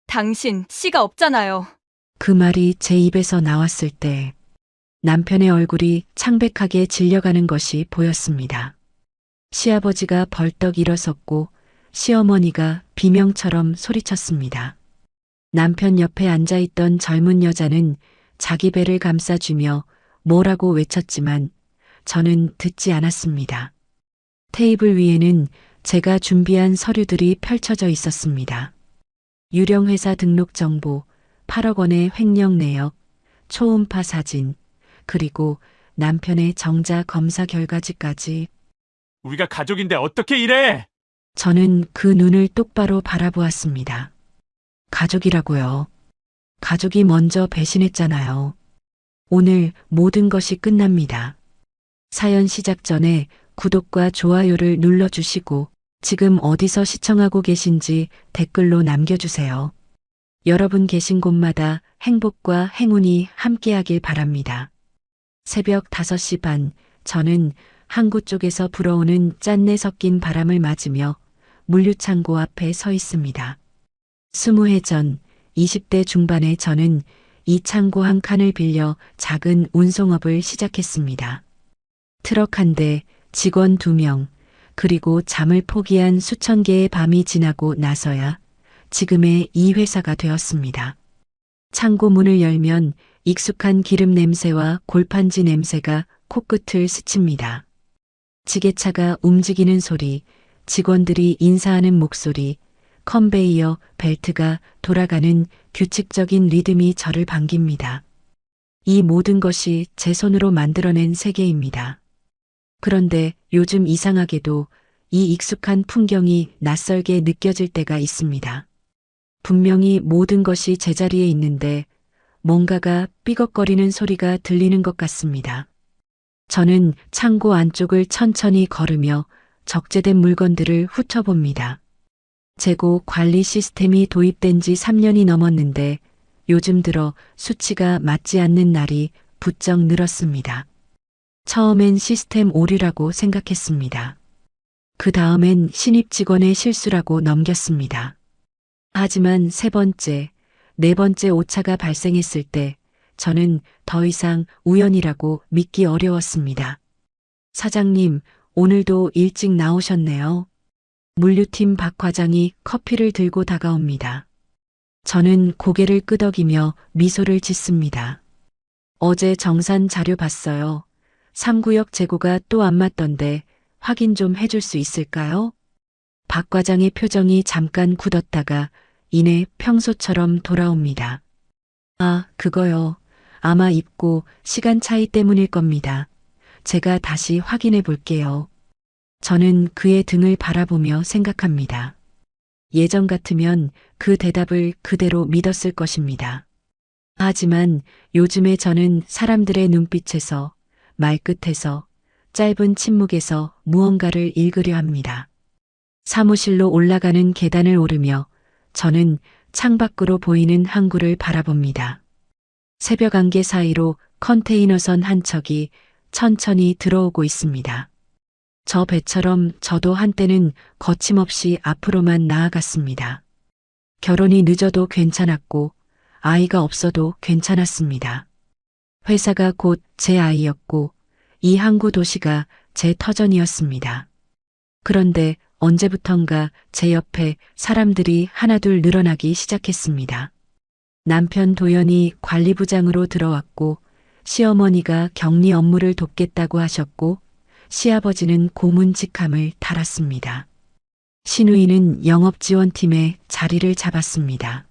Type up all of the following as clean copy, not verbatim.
당신 치가 없잖아요. 그 말이 제 입에서 나왔을 때 남편의 얼굴이 창백하게 질려가는 것이 보였습니다. 시아버지가 벌떡 일어섰고 시어머니가 비명처럼 소리쳤습니다. 남편 옆에 앉아있던 젊은 여자는 자기 배를 감싸주며 뭐라고 외쳤지만 저는 듣지 않았습니다. 테이블 위에는 제가 준비한 서류들이 펼쳐져 있었습니다. 유령회사 등록 정보, 8억 원의 횡령 내역, 초음파 사진, 그리고 남편의 정자 검사 결과지까지. 우리가 가족인데 어떻게 이래? 저는 그 눈을 똑바로 바라보았습니다. 가족이라고요. 가족이 먼저 배신했잖아요. 오늘 모든 것이 끝납니다. 사연 시작 전에 구독과 좋아요를 눌러주시고 지금 어디서 시청하고 계신지 댓글로 남겨주세요. 여러분 계신 곳마다 행복과 행운이 함께하길 바랍니다. 새벽 5시 반, 저는 항구 쪽에서 불어오는 짠내 섞인 바람을 맞으며 물류창고 앞에 서 있습니다. 20해 전 20대 중반의 저는 이 창고 한 칸을 빌려 작은 운송업을 시작했습니다. 트럭 한 대, 직원 2명, 그리고 잠을 포기한 수천 개의 밤이 지나고 나서야 지금의 이 회사가 되었습니다. 창고 문을 열면 익숙한 기름 냄새와 골판지 냄새가 코끝을 스칩니다. 지게차가 움직이는 소리, 직원들이 인사하는 목소리, 컨베이어 벨트가 돌아가는 규칙적인 리듬이 저를 반깁니다. 이 모든 것이 제 손으로 만들어낸 세계입니다. 그런데 요즘 이상하게도 이 익숙한 풍경이 낯설게 느껴질 때가 있습니다. 분명히 모든 것이 제자리에 있는데 뭔가가 삐걱거리는 소리가 들리는 것 같습니다. 저는 창고 안쪽을 천천히 걸으며 적재된 물건들을 훑어봅니다. 재고 관리 시스템이 도입된 지 3년이 넘었는데 요즘 들어 수치가 맞지 않는 날이 부쩍 늘었습니다. 처음엔 시스템 오류라고 생각했습니다. 그 다음엔 신입 직원의 실수라고 넘겼습니다. 하지만 세 번째, 네 번째 오차가 발생했을 때 저는 더 이상 우연이라고 믿기 어려웠습니다. 사장님, 오늘도 일찍 나오셨네요. 물류팀 박 과장이 커피를 들고 다가옵니다. 저는 고개를 끄덕이며 미소를 짓습니다. 어제 정산 자료 봤어요. 3구역 재고가 또 안 맞던데 확인 좀 해줄 수 있을까요? 박 과장의 표정이 잠깐 굳었다가 이내 평소처럼 돌아옵니다. 아, 그거요. 아마 입고 시간 차이 때문일 겁니다. 제가 다시 확인해 볼게요. 저는 그의 등을 바라보며 생각합니다. 예전 같으면 그 대답을 그대로 믿었을 것입니다. 하지만 요즘에 저는 사람들의 눈빛에서, 말끝에서, 짧은 침묵에서 무언가를 읽으려 합니다. 사무실로 올라가는 계단을 오르며 저는 창밖으로 보이는 항구를 바라봅니다. 새벽 안개 사이로 컨테이너선 한 척이 천천히 들어오고 있습니다. 저 배처럼 저도 한때는 거침없이 앞으로만 나아갔습니다. 결혼이 늦어도 괜찮았고 아이가 없어도 괜찮았습니다. 회사가 곧 제 아이였고 이 항구 도시가 제 터전이었습니다. 그런데 언제부턴가 제 옆에 사람들이 하나둘 늘어나기 시작했습니다. 남편 도연이 관리부장으로 들어왔고 시어머니가 격리 업무를 돕겠다고 하셨고 시아버지는 고문 직함을 달았습니다. 신우이는 영업지원팀에 자리를 잡았습니다.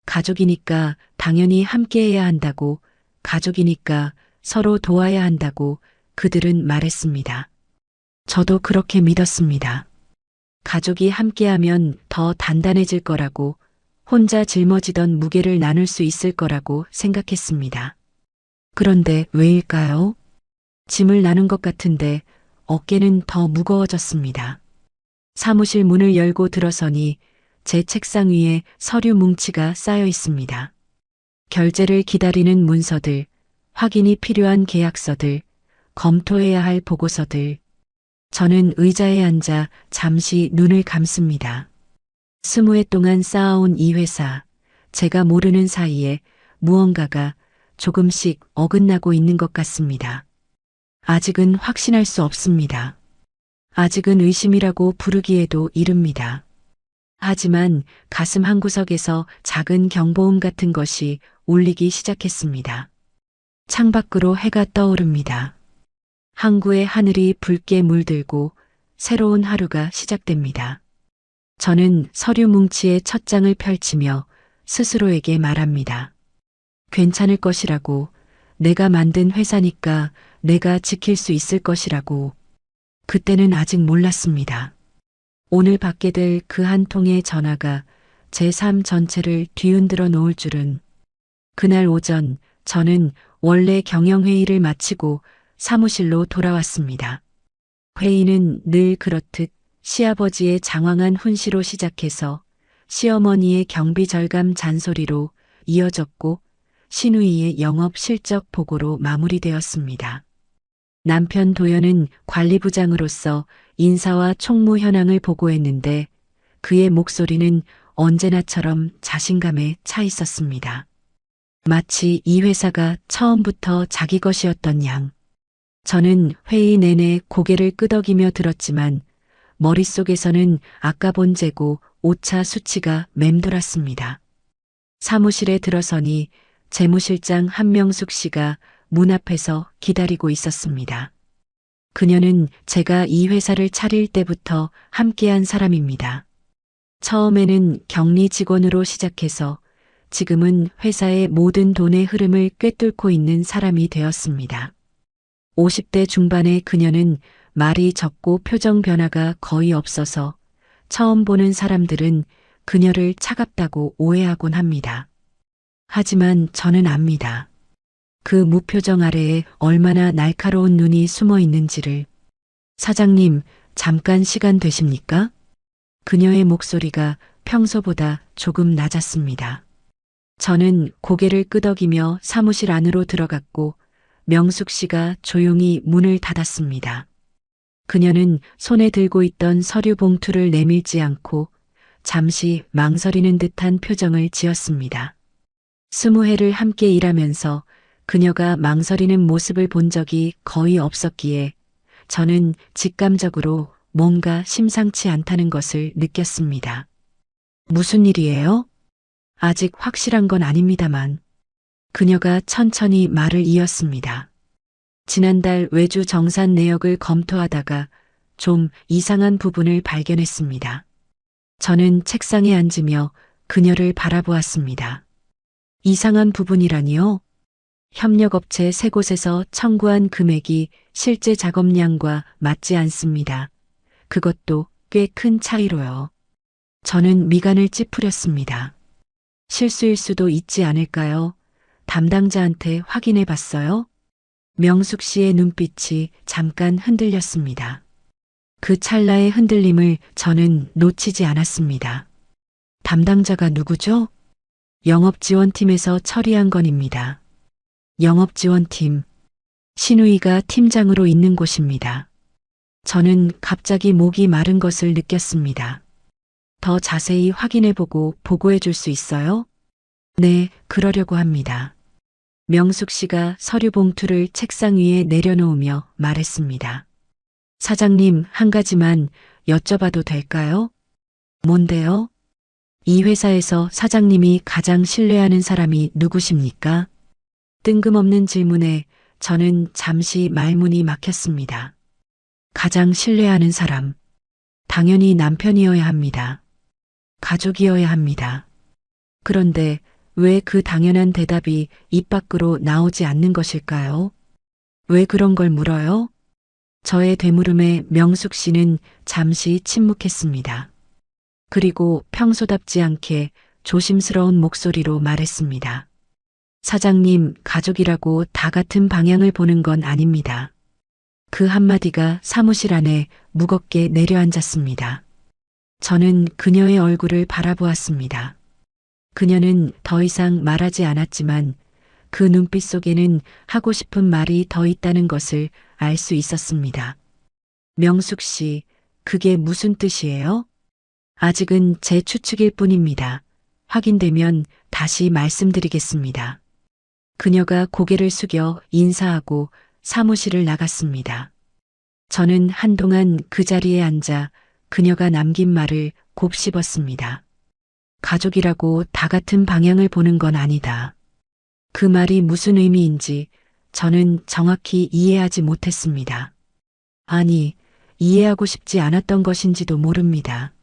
가족이니까 당연히 함께해야 한다고, 가족이니까 서로 도와야 한다고 그들은 말했습니다. 저도 그렇게 믿었습니다. 가족이 함께하면 더 단단해질 거라고, 혼자 짊어지던 무게를 나눌 수 있을 거라고 생각했습니다. 그런데 왜일까요? 짐을 나눈 것 같은데 어깨는 더 무거워졌습니다. 사무실 문을 열고 들어서니 제 책상 위에 서류 뭉치가 쌓여 있습니다. 결제를 기다리는 문서들, 확인이 필요한 계약서들, 검토해야 할 보고서들. 저는 의자에 앉아 잠시 눈을 감습니다. 20해 동안 쌓아온 이 회사, 제가 모르는 사이에 무언가가 조금씩 어긋나고 있는 것 같습니다. 아직은 확신할 수 없습니다. 아직은 의심이라고 부르기에도 이릅니다. 하지만 가슴 한구석에서 작은 경보음 같은 것이 울리기 시작했습니다. 창밖으로 해가 떠오릅니다. 항구의 하늘이 붉게 물들고 새로운 하루가 시작됩니다. 저는 서류 뭉치의 첫 장을 펼치며 스스로에게 말합니다. 괜찮을 것이라고, 내가 만든 회사니까 내가 지킬 수 있을 것이라고. 그때는 아직 몰랐습니다. 오늘 받게 될 그 한 통의 전화가 제 삶 전체를 뒤흔들어 놓을 줄은. 그날 오전 저는 원래 경영회의를 마치고 사무실로 돌아왔습니다. 회의는 늘 그렇듯 시아버지의 장황한 훈시로 시작해서 시어머니의 경비절감 잔소리로 이어졌고 신우이의 영업 실적 보고로 마무리되었습니다. 남편 도연은 관리부장으로서 인사와 총무 현황을 보고했는데 그의 목소리는 언제나처럼 자신감에 차 있었습니다. 마치 이 회사가 처음부터 자기 것이었던 양. 저는 회의 내내 고개를 끄덕이며 들었지만 머릿속에서는 아까 본 재고 오차 수치가 맴돌았습니다. 사무실에 들어서니 재무실장 한명숙 씨가 문 앞에서 기다리고 있었습니다. 그녀는 제가 이 회사를 차릴 때부터 함께한 사람입니다. 처음에는 격리 직원으로 시작해서 지금은 회사의 모든 돈의 흐름을 꿰뚫고 있는 사람이 되었습니다. 50대 중반의 그녀는 말이 적고 표정 변화가 거의 없어서 처음 보는 사람들은 그녀를 차갑다고 오해하곤 합니다. 하지만 저는 압니다. 그 무표정 아래에 얼마나 날카로운 눈이 숨어 있는지를. 사장님, 잠깐 시간 되십니까? 그녀의 목소리가 평소보다 조금 낮았습니다. 저는 고개를 끄덕이며 사무실 안으로 들어갔고 명숙 씨가 조용히 문을 닫았습니다. 그녀는 손에 들고 있던 서류 봉투를 내밀지 않고 잠시 망설이는 듯한 표정을 지었습니다. 20해를 함께 일하면서 그녀가 망설이는 모습을 본 적이 거의 없었기에 저는 직감적으로 뭔가 심상치 않다는 것을 느꼈습니다. 무슨 일이에요? 아직 확실한 건 아닙니다만. 그녀가 천천히 말을 이었습니다. 지난달 외주 정산 내역을 검토하다가 좀 이상한 부분을 발견했습니다. 저는 책상에 앉으며 그녀를 바라보았습니다. 이상한 부분이라니요? 협력업체 3곳에서 청구한 금액이 실제 작업량과 맞지 않습니다. 그것도 꽤 큰 차이로요. 저는 미간을 찌푸렸습니다. 실수일 수도 있지 않을까요? 담당자한테 확인해 봤어요? 명숙 씨의 눈빛이 잠깐 흔들렸습니다. 그 찰나의 흔들림을 저는 놓치지 않았습니다. 담당자가 누구죠? 영업지원팀에서 처리한 건입니다. 영업지원팀. 신우이가 팀장으로 있는 곳입니다. 저는 갑자기 목이 마른 것을 느꼈습니다. 더 자세히 확인해보고 보고해 줄 수 있어요? 네, 그러려고 합니다. 명숙 씨가 서류 봉투를 책상 위에 내려놓으며 말했습니다. 사장님, 한 가지만 여쭤봐도 될까요? 뭔데요? 이 회사에서 사장님이 가장 신뢰하는 사람이 누구십니까? 뜬금없는 질문에 저는 잠시 말문이 막혔습니다. 가장 신뢰하는 사람. 당연히 남편이어야 합니다. 가족이어야 합니다. 그런데 왜 그 당연한 대답이 입 밖으로 나오지 않는 것일까요? 왜 그런 걸 물어요? 저의 되물음에 명숙 씨는 잠시 침묵했습니다. 그리고 평소답지 않게 조심스러운 목소리로 말했습니다. 사장님, 가족이라고 다 같은 방향을 보는 건 아닙니다. 그 한마디가 사무실 안에 무겁게 내려앉았습니다. 저는 그녀의 얼굴을 바라보았습니다. 그녀는 더 이상 말하지 않았지만 그 눈빛 속에는 하고 싶은 말이 더 있다는 것을 알 수 있었습니다. 명숙 씨, 그게 무슨 뜻이에요? 아직은 제 추측일 뿐입니다. 확인되면 다시 말씀드리겠습니다. 그녀가 고개를 숙여 인사하고 사무실을 나갔습니다. 저는 한동안 그 자리에 앉아 그녀가 남긴 말을 곱씹었습니다. 가족이라고 다 같은 방향을 보는 건 아니다. 그 말이 무슨 의미인지 저는 정확히 이해하지 못했습니다. 아니, 이해하고 싶지 않았던 것인지도 모릅니다.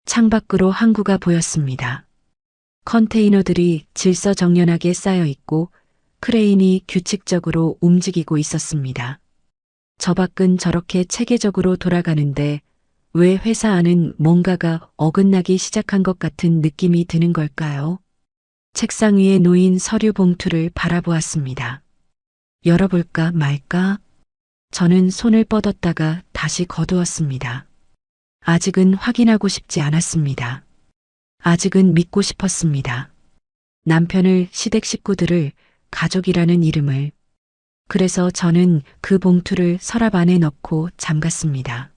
창밖으로 항구가 보였습니다. 컨테이너들이 질서정연하게 쌓여 있고 크레인이 규칙적으로 움직이고 있었습니다. 저 밖은 저렇게 체계적으로 돌아가는데 왜 회사 안은 뭔가가 어긋나기 시작한 것 같은 느낌이 드는 걸까요? 책상 위에 놓인 서류 봉투를 바라보았습니다. 열어볼까 말까? 저는 손을 뻗었다가 다시 거두었습니다. 아직은 확인하고 싶지 않았습니다. 아직은 믿고 싶었습니다. 남편을, 시댁 식구들을, 가족이라는 이름을. 그래서 저는 그 봉투를 서랍 안에 넣고 잠갔습니다.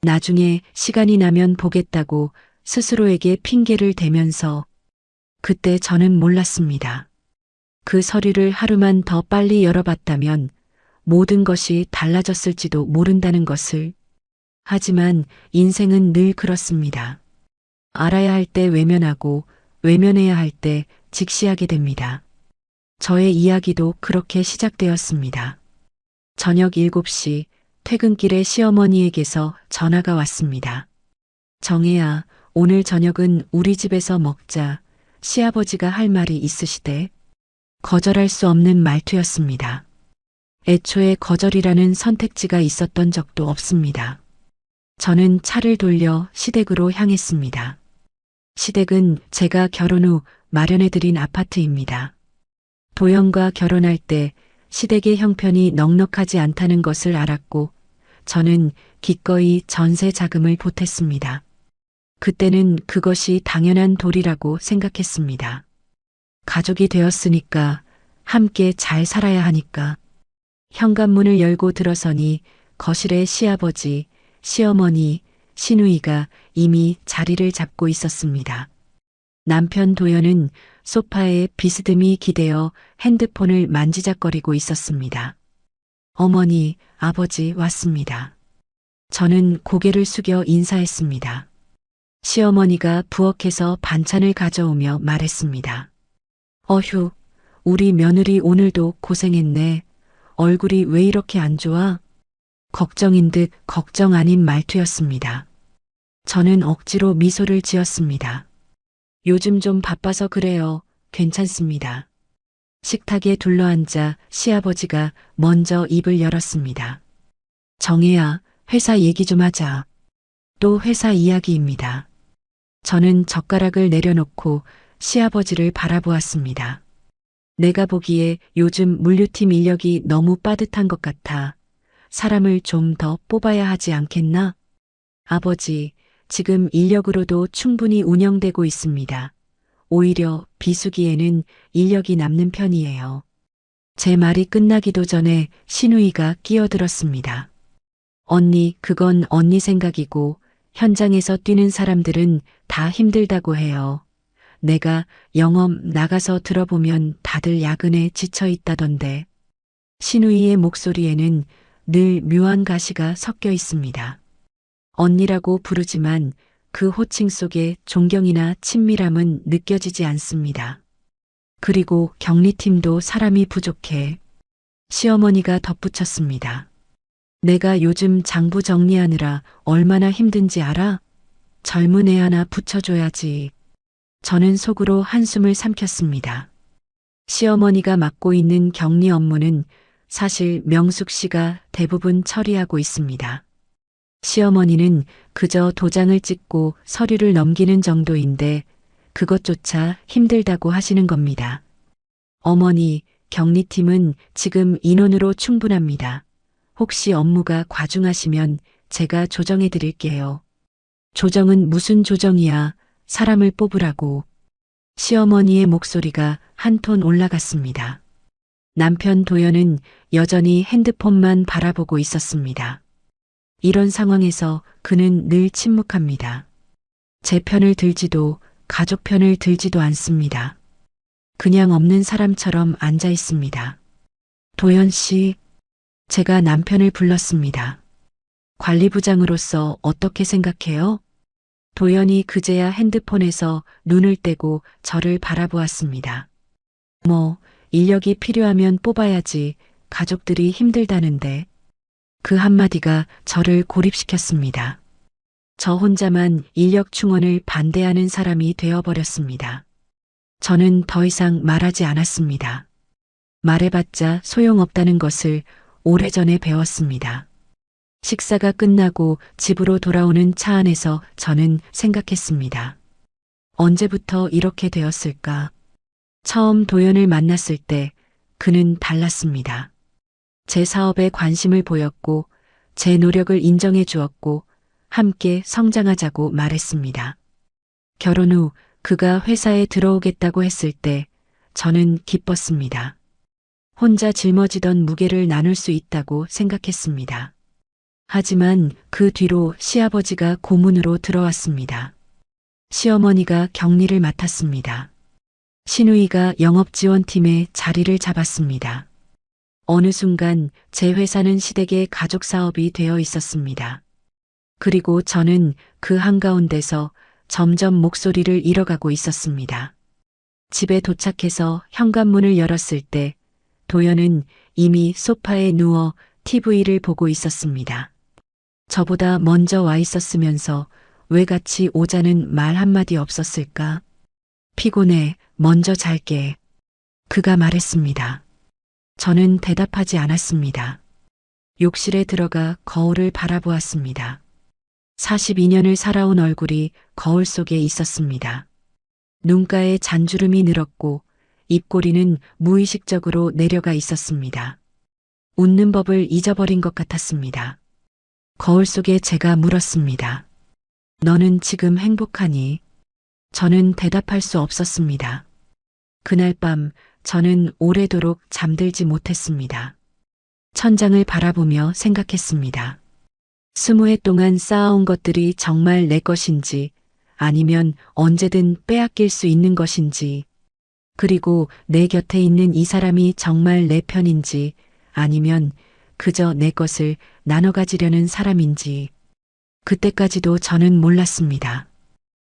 나중에 시간이 나면 보겠다고 스스로에게 핑계를 대면서 그때 저는 몰랐습니다. 그 서류를 하루만 더 빨리 열어봤다면 모든 것이 달라졌을지도 모른다는 것을. 하지만 인생은 늘 그렇습니다. 알아야 할 때 외면하고 외면해야 할 때 직시하게 됩니다. 저의 이야기도 그렇게 시작되었습니다. 저녁 7시 퇴근길에 시어머니에게서 전화가 왔습니다. 정혜야, 오늘 저녁은 우리 집에서 먹자. 시아버지가 할 말이 있으시대. 거절할 수 없는 말투였습니다. 애초에 거절이라는 선택지가 있었던 적도 없습니다. 저는 차를 돌려 시댁으로 향했습니다. 시댁은 제가 결혼 후 마련해드린 아파트입니다. 도영과 결혼할 때 시댁의 형편이 넉넉하지 않다는 것을 알았고 저는 기꺼이 전세 자금을 보탰습니다. 그때는 그것이 당연한 도리라고 생각했습니다. 가족이 되었으니까 함께 잘 살아야 하니까. 현관문을 열고 들어서니 거실에 시아버지, 시어머니, 시누이가 이미 자리를 잡고 있었습니다. 남편 도연은 소파에 비스듬히 기대어 핸드폰을 만지작거리고 있었습니다. 어머니, 아버지 왔습니다. 저는 고개를 숙여 인사했습니다. 시어머니가 부엌에서 반찬을 가져오며 말했습니다. 어휴, 우리 며느리 오늘도 고생했네. 얼굴이 왜 이렇게 안 좋아? 걱정인 듯 걱정 아닌 말투였습니다. 저는 억지로 미소를 지었습니다. 요즘 좀 바빠서 그래요. 괜찮습니다. 식탁에 둘러앉아 시아버지가 먼저 입을 열었습니다. 정혜야, 회사 얘기 좀 하자. 또 회사 이야기입니다. 저는 젓가락을 내려놓고 시아버지를 바라보았습니다. 내가 보기에 요즘 물류팀 인력이 너무 빠듯한 것 같아. 사람을 좀 더 뽑아야 하지 않겠나? 아버지, 지금 인력으로도 충분히 운영되고 있습니다. 오히려 비수기에는 인력이 남는 편이에요. 제 말이 끝나기도 전에 시누이가 끼어들었습니다. 언니, 그건 언니 생각이고 현장에서 뛰는 사람들은 다 힘들다고 해요. 내가 영업 나가서 들어보면 다들 야근에 지쳐 있다던데. 시누이의 목소리에는 늘 묘한 가시가 섞여 있습니다. 언니라고 부르지만 그 호칭 속에 존경이나 친밀함은 느껴지지 않습니다. 그리고 격리팀도 사람이 부족해. 시어머니가 덧붙였습니다. 내가 요즘 장부 정리하느라 얼마나 힘든지 알아? 젊은 애 하나 붙여줘야지. 저는 속으로 한숨을 삼켰습니다. 시어머니가 맡고 있는 격리 업무는 사실 명숙 씨가 대부분 처리하고 있습니다. 시어머니는 그저 도장을 찍고 서류를 넘기는 정도인데 그것조차 힘들다고 하시는 겁니다. 어머니, 격리팀은 지금 인원으로 충분합니다. 혹시 업무가 과중하시면 제가 조정해 드릴게요. 조정은 무슨 조정이야? 사람을 뽑으라고. 시어머니의 목소리가 한 톤 올라갔습니다. 남편 도연은 여전히 핸드폰만 바라보고 있었습니다. 이런 상황에서 그는 늘 침묵합니다. 제 편을 들지도 가족 편을 들지도 않습니다. 그냥 없는 사람처럼 앉아 있습니다. 도연 씨, 제가 남편을 불렀습니다. 관리부장으로서 어떻게 생각해요? 도연이 그제야 핸드폰에서 눈을 떼고 저를 바라보았습니다. 뭐, 인력이 필요하면 뽑아야지. 가족들이 힘들다는데. 그 한마디가 저를 고립시켰습니다. 저 혼자만 인력 충원을 반대하는 사람이 되어버렸습니다. 저는 더 이상 말하지 않았습니다. 말해봤자 소용없다는 것을 오래전에 배웠습니다. 식사가 끝나고 집으로 돌아오는 차 안에서 저는 생각했습니다. 언제부터 이렇게 되었을까? 처음 도연을 만났을 때 그는 달랐습니다. 제 사업에 관심을 보였고 제 노력을 인정해 주었고 함께 성장하자고 말했습니다. 결혼 후 그가 회사에 들어오겠다고 했을 때 저는 기뻤습니다. 혼자 짊어지던 무게를 나눌 수 있다고 생각했습니다. 하지만 그 뒤로 시아버지가 고문으로 들어왔습니다. 시어머니가 격리를 맡았습니다. 시누이가 영업지원팀에 자리를 잡았습니다. 어느 순간 제 회사는 시댁의 가족 사업이 되어 있었습니다. 그리고 저는 그 한가운데서 점점 목소리를 잃어가고 있었습니다. 집에 도착해서 현관문을 열었을 때 도연은 이미 소파에 누워 TV를 보고 있었습니다. 저보다 먼저 와 있었으면서 왜 같이 오자는 말 한마디 없었을까? 피곤해, 먼저 잘게. 그가 말했습니다. 저는 대답하지 않았습니다. 욕실에 들어가 거울을 바라보았습니다. 42년을 살아온 얼굴이 거울 속에 있었습니다. 눈가에 잔주름이 늘었고 입꼬리는 무의식적으로 내려가 있었습니다. 웃는 법을 잊어버린 것 같았습니다. 거울 속에 제가 물었습니다. 너는 지금 행복하니? 저는 대답할 수 없었습니다. 그날 밤 저는 오래도록 잠들지 못했습니다. 천장을 바라보며 생각했습니다. 20해 동안 쌓아온 것들이 정말 내 것인지 아니면 언제든 빼앗길 수 있는 것인지 그리고 내 곁에 있는 이 사람이 정말 내 편인지 아니면 그저 내 것을 나눠 가지려는 사람인지 그때까지도 저는 몰랐습니다.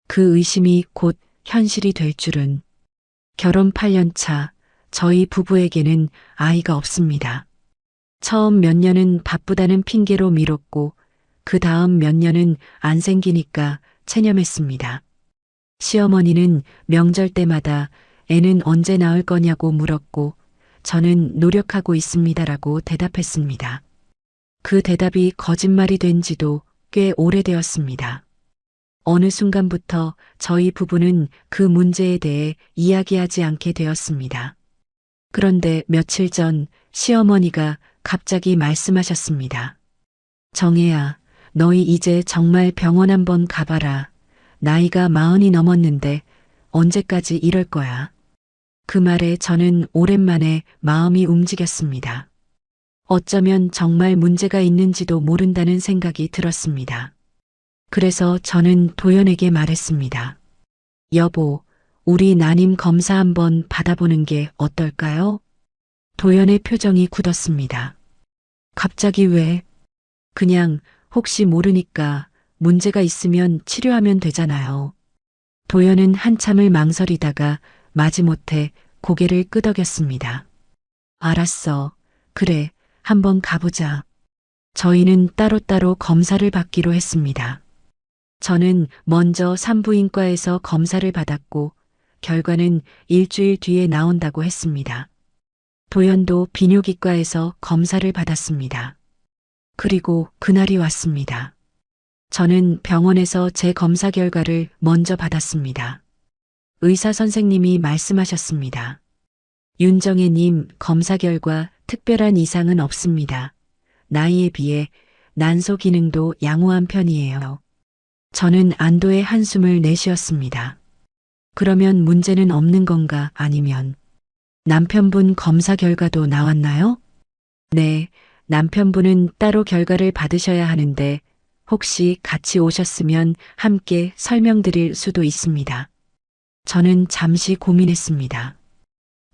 그 의심이 곧 현실이 될 줄은. 결혼 8년 차 저희 부부에게는 아이가 없습니다. 처음 몇 년은 바쁘다는 핑계로 미뤘고 그 다음 몇 년은 안 생기니까 체념했습니다. 시어머니는 명절 때마다 애는 언제 낳을 거냐고 물었고 저는 노력하고 있습니다라고 대답했습니다. 그 대답이 거짓말이 된 지도 꽤 오래되었습니다. 어느 순간부터 저희 부부는 그 문제에 대해 이야기하지 않게 되었습니다. 그런데 며칠 전 시어머니가 갑자기 말씀하셨습니다. 정혜야, 너희 이제 정말 병원 한번 가봐라. 나이가 40이 넘었는데 언제까지 이럴 거야. 그 말에 저는 오랜만에 마음이 움직였습니다. 어쩌면 정말 문제가 있는지도 모른다는 생각이 들었습니다. 그래서 저는 도연에게 말했습니다. 여보, 우리 난임 검사 한번 받아보는 게 어떨까요? 도연의 표정이 굳었습니다. 갑자기 왜? 그냥 혹시 모르니까 문제가 있으면 치료하면 되잖아요. 도연은 한참을 망설이다가 마지못해 고개를 끄덕였습니다. 알았어. 그래, 한번 가보자. 저희는 따로따로 검사를 받기로 했습니다. 저는 먼저 산부인과에서 검사를 받았고 결과는 일주일 뒤에 나온다고 했습니다. 도연도 비뇨기과에서 검사를 받았습니다. 그리고 그날이 왔습니다. 저는 병원에서 제 검사 결과를 먼저 받았습니다. 의사 선생님이 말씀하셨습니다. 윤정혜님 검사 결과 특별한 이상은 없습니다. 나이에 비해 난소 기능도 양호한 편이에요. 저는 안도의 한숨을 내쉬었습니다. 그러면 문제는 없는 건가 아니면 남편분 검사 결과도 나왔나요? 네, 남편분은 따로 결과를 받으셔야 하는데 혹시 같이 오셨으면 함께 설명드릴 수도 있습니다. 저는 잠시 고민했습니다.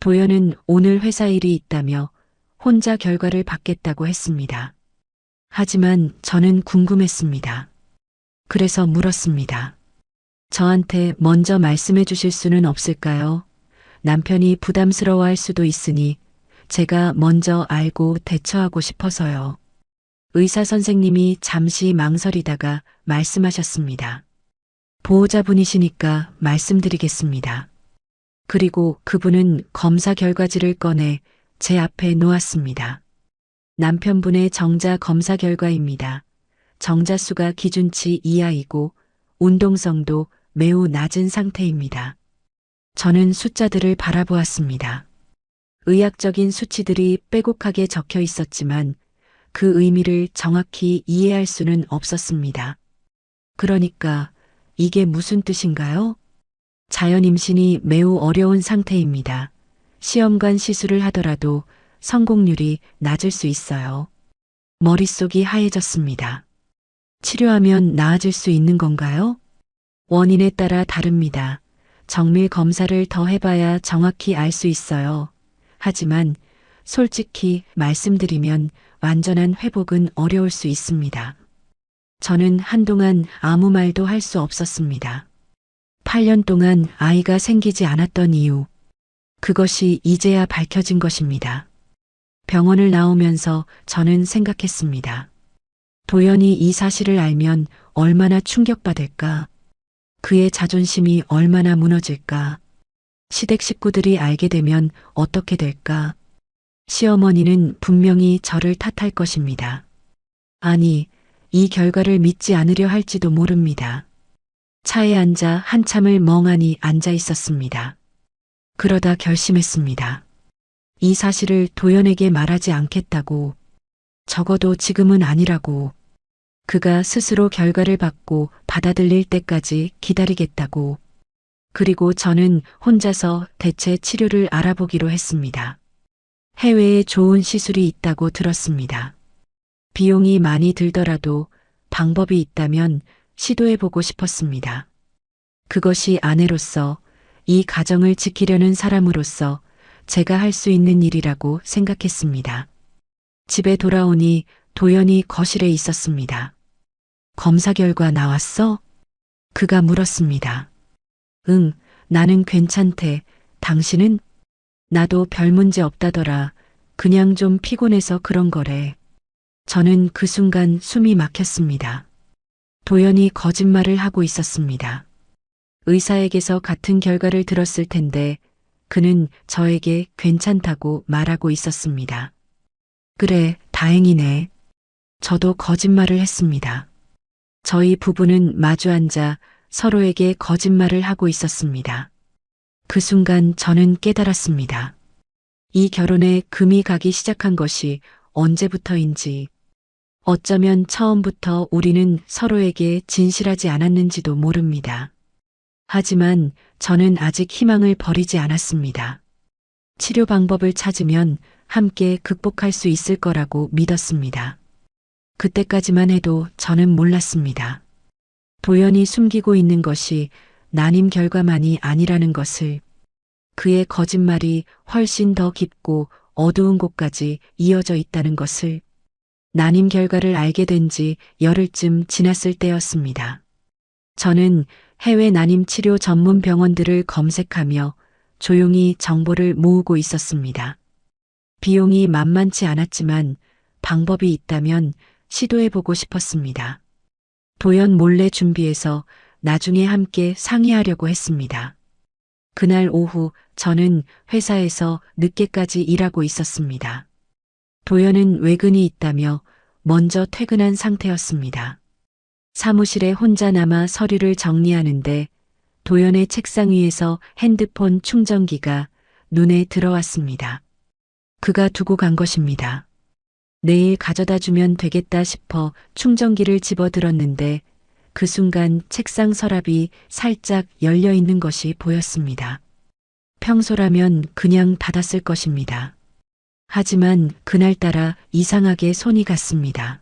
도연은 오늘 회사 일이 있다며 혼자 결과를 받겠다고 했습니다. 하지만 저는 궁금했습니다. 그래서 물었습니다. 저한테 먼저 말씀해 주실 수는 없을까요? 남편이 부담스러워할 수도 있으니 제가 먼저 알고 대처하고 싶어서요. 의사 선생님이 잠시 망설이다가 말씀하셨습니다. 보호자분이시니까 말씀드리겠습니다. 그리고 그분은 검사 결과지를 꺼내 제 앞에 놓았습니다. 남편분의 정자 검사 결과입니다. 정자수가 기준치 이하이고 운동성도 매우 낮은 상태입니다. 저는 숫자들을 바라보았습니다. 의학적인 수치들이 빼곡하게 적혀 있었지만 그 의미를 정확히 이해할 수는 없었습니다. 그러니까 이게 무슨 뜻인가요? 자연 임신이 매우 어려운 상태입니다. 시험관 시술을 하더라도 성공률이 낮을 수 있어요. 머릿속이 하얘졌습니다. 치료하면 나아질 수 있는 건가요? 원인에 따라 다릅니다. 정밀 검사를 더 해봐야 정확히 알 수 있어요. 하지만 솔직히 말씀드리면 완전한 회복은 어려울 수 있습니다. 저는 한동안 아무 말도 할 수 없었습니다. 8년 동안 아이가 생기지 않았던 이유, 그것이 이제야 밝혀진 것입니다. 병원을 나오면서 저는 생각했습니다. 도연이 이 사실을 알면 얼마나 충격받을까? 그의 자존심이 얼마나 무너질까? 시댁 식구들이 알게 되면 어떻게 될까? 시어머니는 분명히 저를 탓할 것입니다. 아니, 이 결과를 믿지 않으려 할지도 모릅니다. 차에 앉아 한참을 멍하니 앉아 있었습니다. 그러다 결심했습니다. 이 사실을 도연에게 말하지 않겠다고, 적어도 지금은 아니라고, 그가 스스로 결과를 받고 받아들일 때까지 기다리겠다고. 그리고 저는 혼자서 대체 치료를 알아보기로 했습니다. 해외에 좋은 시술이 있다고 들었습니다. 비용이 많이 들더라도 방법이 있다면 시도해보고 싶었습니다. 그것이 아내로서, 이 가정을 지키려는 사람으로서 제가 할 수 있는 일이라고 생각했습니다. 집에 돌아오니 도연이 거실에 있었습니다. 검사 결과 나왔어? 그가 물었습니다. 응, 나는 괜찮대. 당신은? 나도 별 문제 없다더라. 그냥 좀 피곤해서 그런 거래. 저는 그 순간 숨이 막혔습니다. 도연이 거짓말을 하고 있었습니다. 의사에게서 같은 결과를 들었을 텐데 그는 저에게 괜찮다고 말하고 있었습니다. 그래, 다행이네. 저도 거짓말을 했습니다. 저희 부부는 마주 앉아 서로에게 거짓말을 하고 있었습니다. 그 순간 저는 깨달았습니다. 이 결혼에 금이 가기 시작한 것이 언제부터인지, 어쩌면 처음부터 우리는 서로에게 진실하지 않았는지도 모릅니다. 하지만 저는 아직 희망을 버리지 않았습니다. 치료 방법을 찾으면 함께 극복할 수 있을 거라고 믿었습니다. 그때까지만 해도 저는 몰랐습니다. 도연이 숨기고 있는 것이 난임 결과만이 아니라는 것을, 그의 거짓말이 훨씬 더 깊고 어두운 곳까지 이어져 있다는 것을. 난임 결과를 알게 된 지 열흘쯤 지났을 때였습니다. 저는 해외 난임 치료 전문 병원들을 검색하며 조용히 정보를 모으고 있었습니다. 비용이 만만치 않았지만 방법이 있다면 시도해보고 싶었습니다. 도연 몰래 준비해서 나중에 함께 상의하려고 했습니다. 그날 오후 저는 회사에서 늦게까지 일하고 있었습니다. 도연은 외근이 있다며 먼저 퇴근한 상태였습니다. 사무실에 혼자 남아 서류를 정리하는데 도연의 책상 위에서 핸드폰 충전기가 눈에 들어왔습니다. 그가 두고 간 것입니다. 내일 가져다 주면 되겠다 싶어 충전기를 집어들었는데 그 순간 책상 서랍이 살짝 열려 있는 것이 보였습니다. 평소라면 그냥 닫았을 것입니다. 하지만 그날따라 이상하게 손이 갔습니다.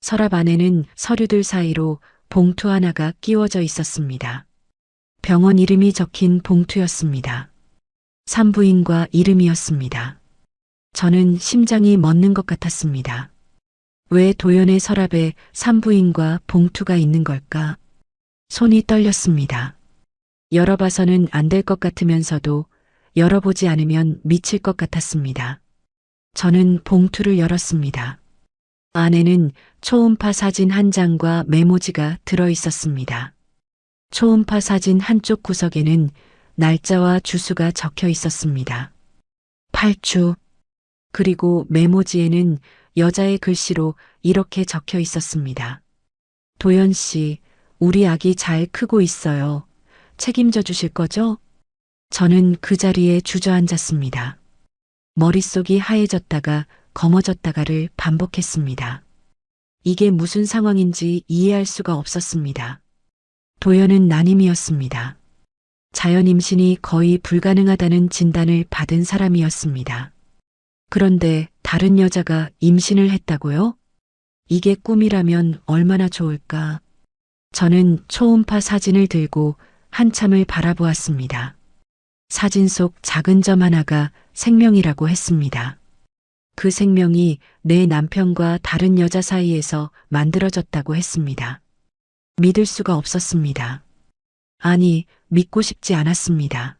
서랍 안에는 서류들 사이로 봉투 하나가 끼워져 있었습니다. 병원 이름이 적힌 봉투였습니다. 산부인과 이름이었습니다. 저는 심장이 멎는 것 같았습니다. 왜 도연의 서랍에 산부인과 봉투가 있는 걸까? 손이 떨렸습니다. 열어봐서는 안 될 것 같으면서도 열어보지 않으면 미칠 것 같았습니다. 저는 봉투를 열었습니다. 안에는 초음파 사진 한 장과 메모지가 들어 있었습니다. 초음파 사진 한쪽 구석에는 날짜와 주수가 적혀 있었습니다. 8주. 그리고 메모지에는 여자의 글씨로 이렇게 적혀 있었습니다. 도연 씨, 우리 아기 잘 크고 있어요. 책임져 주실 거죠? 저는 그 자리에 주저앉았습니다. 머릿속이 하얘졌다가 검어졌다가를 반복했습니다. 이게 무슨 상황인지 이해할 수가 없었습니다. 도연은 난임이었습니다. 자연 임신이 거의 불가능하다는 진단을 받은 사람이었습니다. 그런데 다른 여자가 임신을 했다고요? 이게 꿈이라면 얼마나 좋을까? 저는 초음파 사진을 들고 한참을 바라보았습니다. 사진 속 작은 점 하나가 생명이라고 했습니다. 그 생명이 내 남편과 다른 여자 사이에서 만들어졌다고 했습니다. 믿을 수가 없었습니다. 아니, 믿고 싶지 않았습니다.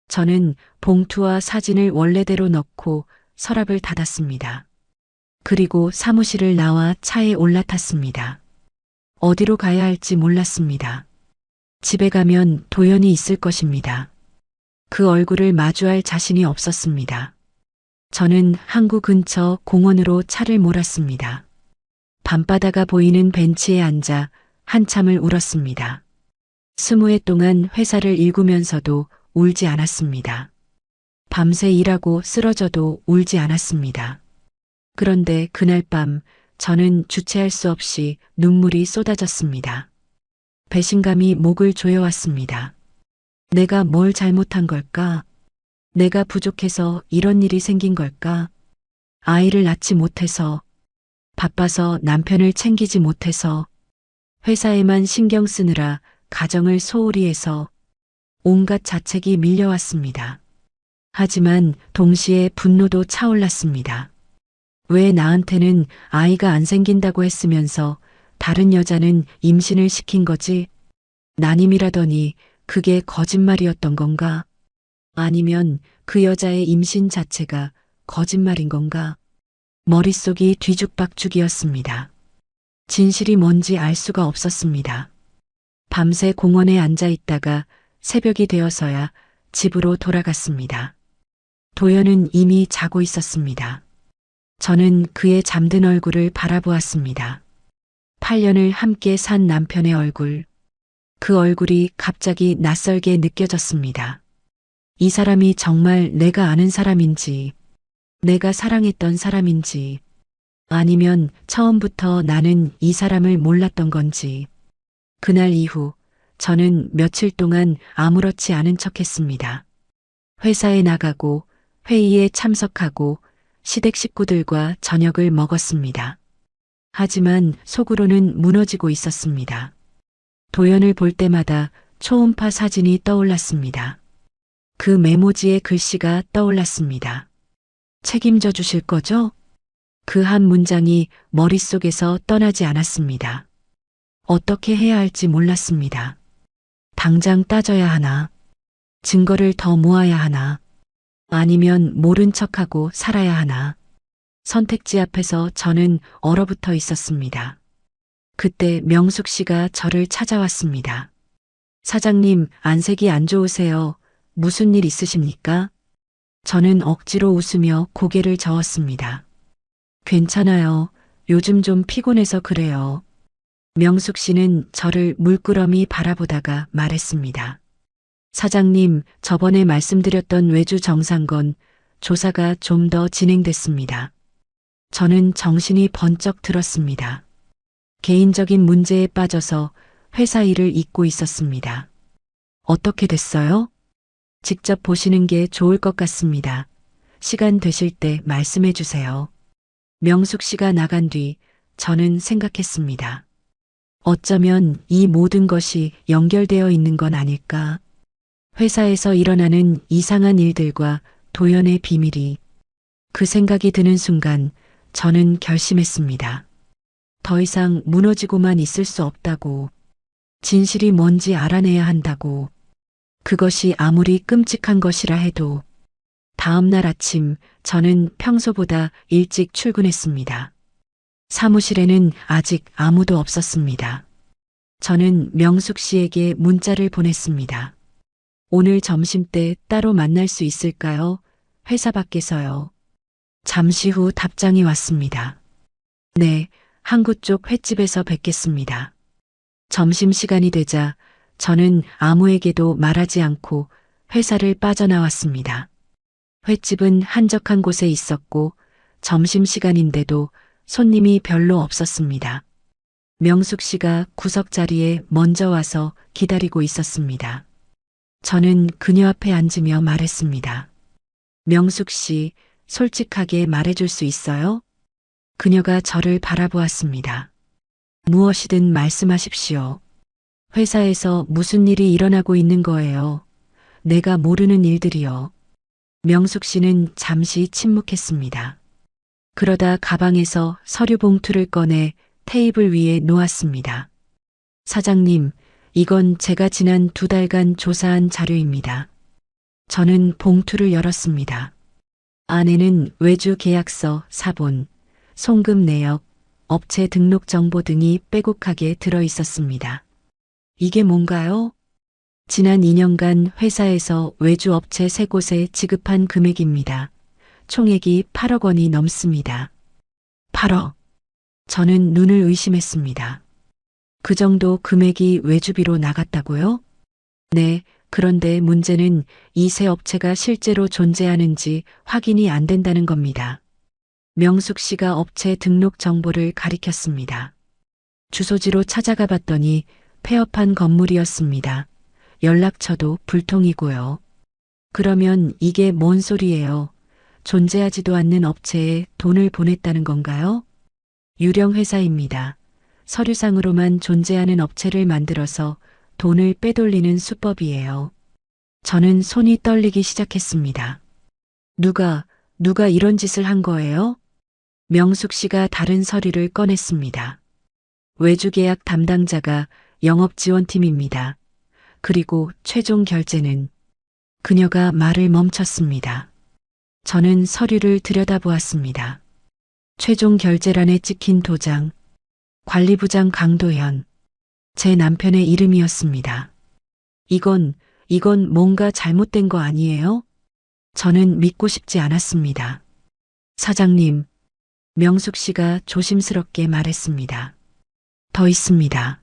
저는 봉투와 사진을 원래대로 넣고 서랍을 닫았습니다. 그리고 사무실을 나와 차에 올라탔습니다. 어디로 가야 할지 몰랐습니다. 집에 가면 도연이 있을 것입니다. 그 얼굴을 마주할 자신이 없었습니다. 저는 항구 근처 공원으로 차를 몰았습니다. 밤바다가 보이는 벤치에 앉아 한참을 울었습니다. 20해 동안 회사를 일구면서도 울지 않았습니다. 밤새 일하고 쓰러져도 울지 않았습니다. 그런데 그날 밤 저는 주체할 수 없이 눈물이 쏟아졌습니다. 배신감이 목을 조여왔습니다. 내가 뭘 잘못한 걸까? 내가 부족해서 이런 일이 생긴 걸까? 아이를 낳지 못해서, 바빠서 남편을 챙기지 못해서, 회사에만 신경 쓰느라 가정을 소홀히 해서 온갖 자책이 밀려왔습니다. 하지만 동시에 분노도 차올랐습니다. 왜 나한테는 아이가 안 생긴다고 했으면서 다른 여자는 임신을 시킨 거지? 난임이라더니 그게 거짓말이었던 건가? 아니면 그 여자의 임신 자체가 거짓말인 건가? 머릿속이 뒤죽박죽이었습니다. 진실이 뭔지 알 수가 없었습니다. 밤새 공원에 앉아 있다가 새벽이 되어서야 집으로 돌아갔습니다. 도연은 이미 자고 있었습니다. 저는 그의 잠든 얼굴을 바라보았습니다. 8년을 함께 산 남편의 얼굴. 그 얼굴이 갑자기 낯설게 느껴졌습니다. 이 사람이 정말 내가 아는 사람인지, 내가 사랑했던 사람인지, 아니면 처음부터 나는 이 사람을 몰랐던 건지. 그날 이후 저는 며칠 동안 아무렇지 않은 척했습니다. 회사에 나가고 회의에 참석하고 시댁 식구들과 저녁을 먹었습니다. 하지만 속으로는 무너지고 있었습니다. 도연을 볼 때마다 초음파 사진이 떠올랐습니다. 그 메모지의 글씨가 떠올랐습니다. 책임져 주실 거죠? 그 한 문장이 머릿속에서 떠나지 않았습니다. 어떻게 해야 할지 몰랐습니다. 당장 따져야 하나? 증거를 더 모아야 하나? 아니면 모른 척하고 살아야 하나? 선택지 앞에서 저는 얼어붙어 있었습니다. 그때 명숙 씨가 저를 찾아왔습니다. 사장님, 안색이 안 좋으세요. 무슨 일 있으십니까? 저는 억지로 웃으며 고개를 저었습니다. 괜찮아요. 요즘 좀 피곤해서 그래요. 명숙 씨는 저를 물끄러미 바라보다가 말했습니다. 사장님, 저번에 말씀드렸던 외주 정상건 조사가 좀 더 진행됐습니다. 저는 정신이 번쩍 들었습니다. 개인적인 문제에 빠져서 회사 일을 잊고 있었습니다. 어떻게 됐어요? 직접 보시는 게 좋을 것 같습니다. 시간 되실 때 말씀해 주세요. 명숙 씨가 나간 뒤 저는 생각했습니다. 어쩌면 이 모든 것이 연결되어 있는 건 아닐까? 회사에서 일어나는 이상한 일들과 도연의 비밀이. 그 생각이 드는 순간 저는 결심했습니다. 더 이상 무너지고만 있을 수 없다고. 진실이 뭔지 알아내야 한다고. 그것이 아무리 끔찍한 것이라 해도. 다음 날 아침 저는 평소보다 일찍 출근했습니다. 사무실에는 아직 아무도 없었습니다. 저는 명숙 씨에게 문자를 보냈습니다. 오늘 점심때 따로 만날 수 있을까요? 회사 밖에서요. 잠시 후 답장이 왔습니다. 네, 항구 쪽 횟집에서 뵙겠습니다. 점심시간이 되자 저는 아무에게도 말하지 않고 회사를 빠져나왔습니다. 횟집은 한적한 곳에 있었고 점심시간인데도 손님이 별로 없었습니다. 명숙 씨가 구석 자리에 먼저 와서 기다리고 있었습니다. 저는 그녀 앞에 앉으며 말했습니다. 명숙 씨, 솔직하게 말해줄 수 있어요? 그녀가 저를 바라보았습니다. 무엇이든 말씀하십시오. 회사에서 무슨 일이 일어나고 있는 거예요. 내가 모르는 일들이요. 명숙 씨는 잠시 침묵했습니다. 그러다 가방에서 서류 봉투를 꺼내 테이블 위에 놓았습니다. 사장님, 이건 제가 지난 2달간 조사한 자료입니다. 저는 봉투를 열었습니다. 안에는 외주 계약서, 사본, 송금 내역, 업체 등록 정보 등이 빼곡하게 들어 있었습니다. 이게 뭔가요? 지난 2년간 회사에서 외주 업체 3곳에 지급한 금액입니다. 총액이 8억 원이 넘습니다. 8억. 저는 눈을 의심했습니다. 그 정도 금액이 외주비로 나갔다고요? 네, 그런데 문제는 이 세 업체가 실제로 존재하는지 확인이 안 된다는 겁니다. 명숙 씨가 업체 등록 정보를 가리켰습니다. 주소지로 찾아가 봤더니 폐업한 건물이었습니다. 연락처도 불통이고요. 그러면 이게 뭔 소리예요? 존재하지도 않는 업체에 돈을 보냈다는 건가요? 유령 회사입니다. 서류상으로만 존재하는 업체를 만들어서 돈을 빼돌리는 수법이에요. 저는 손이 떨리기 시작했습니다. 누가 이런 짓을 한 거예요? 명숙 씨가 다른 서류를 꺼냈습니다. 외주계약 담당자가 영업지원팀입니다. 그리고 최종 결제는. 그녀가 말을 멈췄습니다. 저는 서류를 들여다보았습니다. 최종 결제란에 찍힌 도장, 관리부장 강도현, 제 남편의 이름이었습니다. 이건 뭔가 잘못된 거 아니에요? 저는 믿고 싶지 않았습니다. 사장님, 명숙 씨가 조심스럽게 말했습니다. 더 있습니다.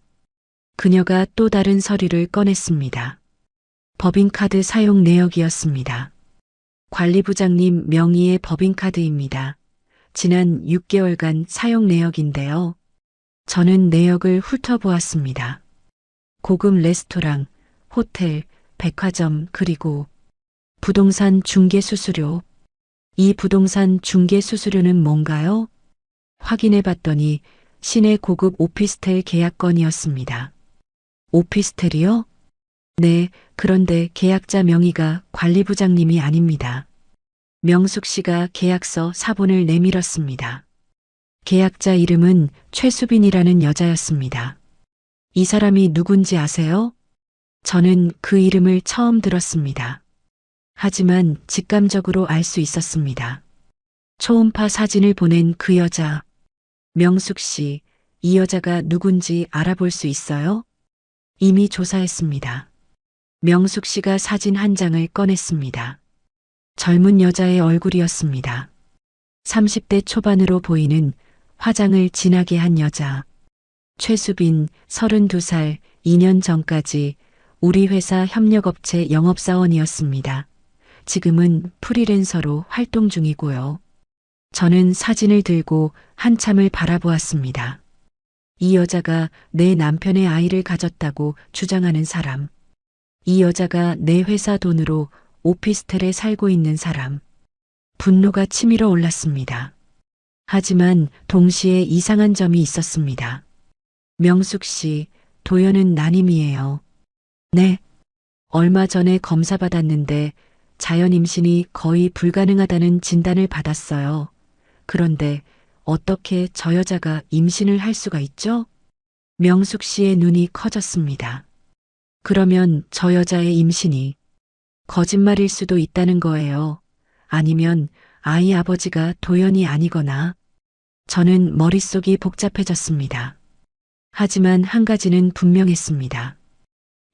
그녀가 또 다른 서류를 꺼냈습니다. 법인카드 사용 내역이었습니다. 관리부장님 명의의 법인카드입니다. 지난 6개월간 사용 내역인데요. 저는 내역을 훑어보았습니다. 고급 레스토랑, 호텔, 백화점, 그리고 부동산 중개 수수료. 이 부동산 중개 수수료는 뭔가요? 확인해 봤더니 시내 고급 오피스텔 계약건이었습니다. 오피스텔이요? 네, 그런데 계약자 명의가 관리부장님이 아닙니다. 명숙 씨가 계약서 사본을 내밀었습니다. 계약자 이름은 최수빈이라는 여자였습니다. 이 사람이 누군지 아세요? 저는 그 이름을 처음 들었습니다. 하지만 직감적으로 알 수 있었습니다. 초음파 사진을 보낸 그 여자. 명숙 씨, 이 여자가 누군지 알아볼 수 있어요? 이미 조사했습니다. 명숙 씨가 사진 한 장을 꺼냈습니다. 젊은 여자의 얼굴이었습니다. 30대 초반으로 보이는 화장을 진하게 한 여자. 최수빈, 32살, 2년 전까지 우리 회사 협력업체 영업사원이었습니다. 지금은 프리랜서로 활동 중이고요. 저는 사진을 들고 한참을 바라보았습니다. 이 여자가 내 남편의 아이를 가졌다고 주장하는 사람. 이 여자가 내 회사 돈으로 오피스텔에 살고 있는 사람. 분노가 치밀어 올랐습니다. 하지만 동시에 이상한 점이 있었습니다. 명숙 씨, 도연은 난임이에요. 네. 얼마 전에 검사 받았는데 자연 임신이 거의 불가능하다는 진단을 받았어요. 그런데 어떻게 저 여자가 임신을 할 수가 있죠? 명숙 씨의 눈이 커졌습니다. 그러면 저 여자의 임신이 거짓말일 수도 있다는 거예요. 아니면 아이 아버지가 도연이 아니거나. 저는 머릿속이 복잡해졌습니다. 하지만 한 가지는 분명했습니다.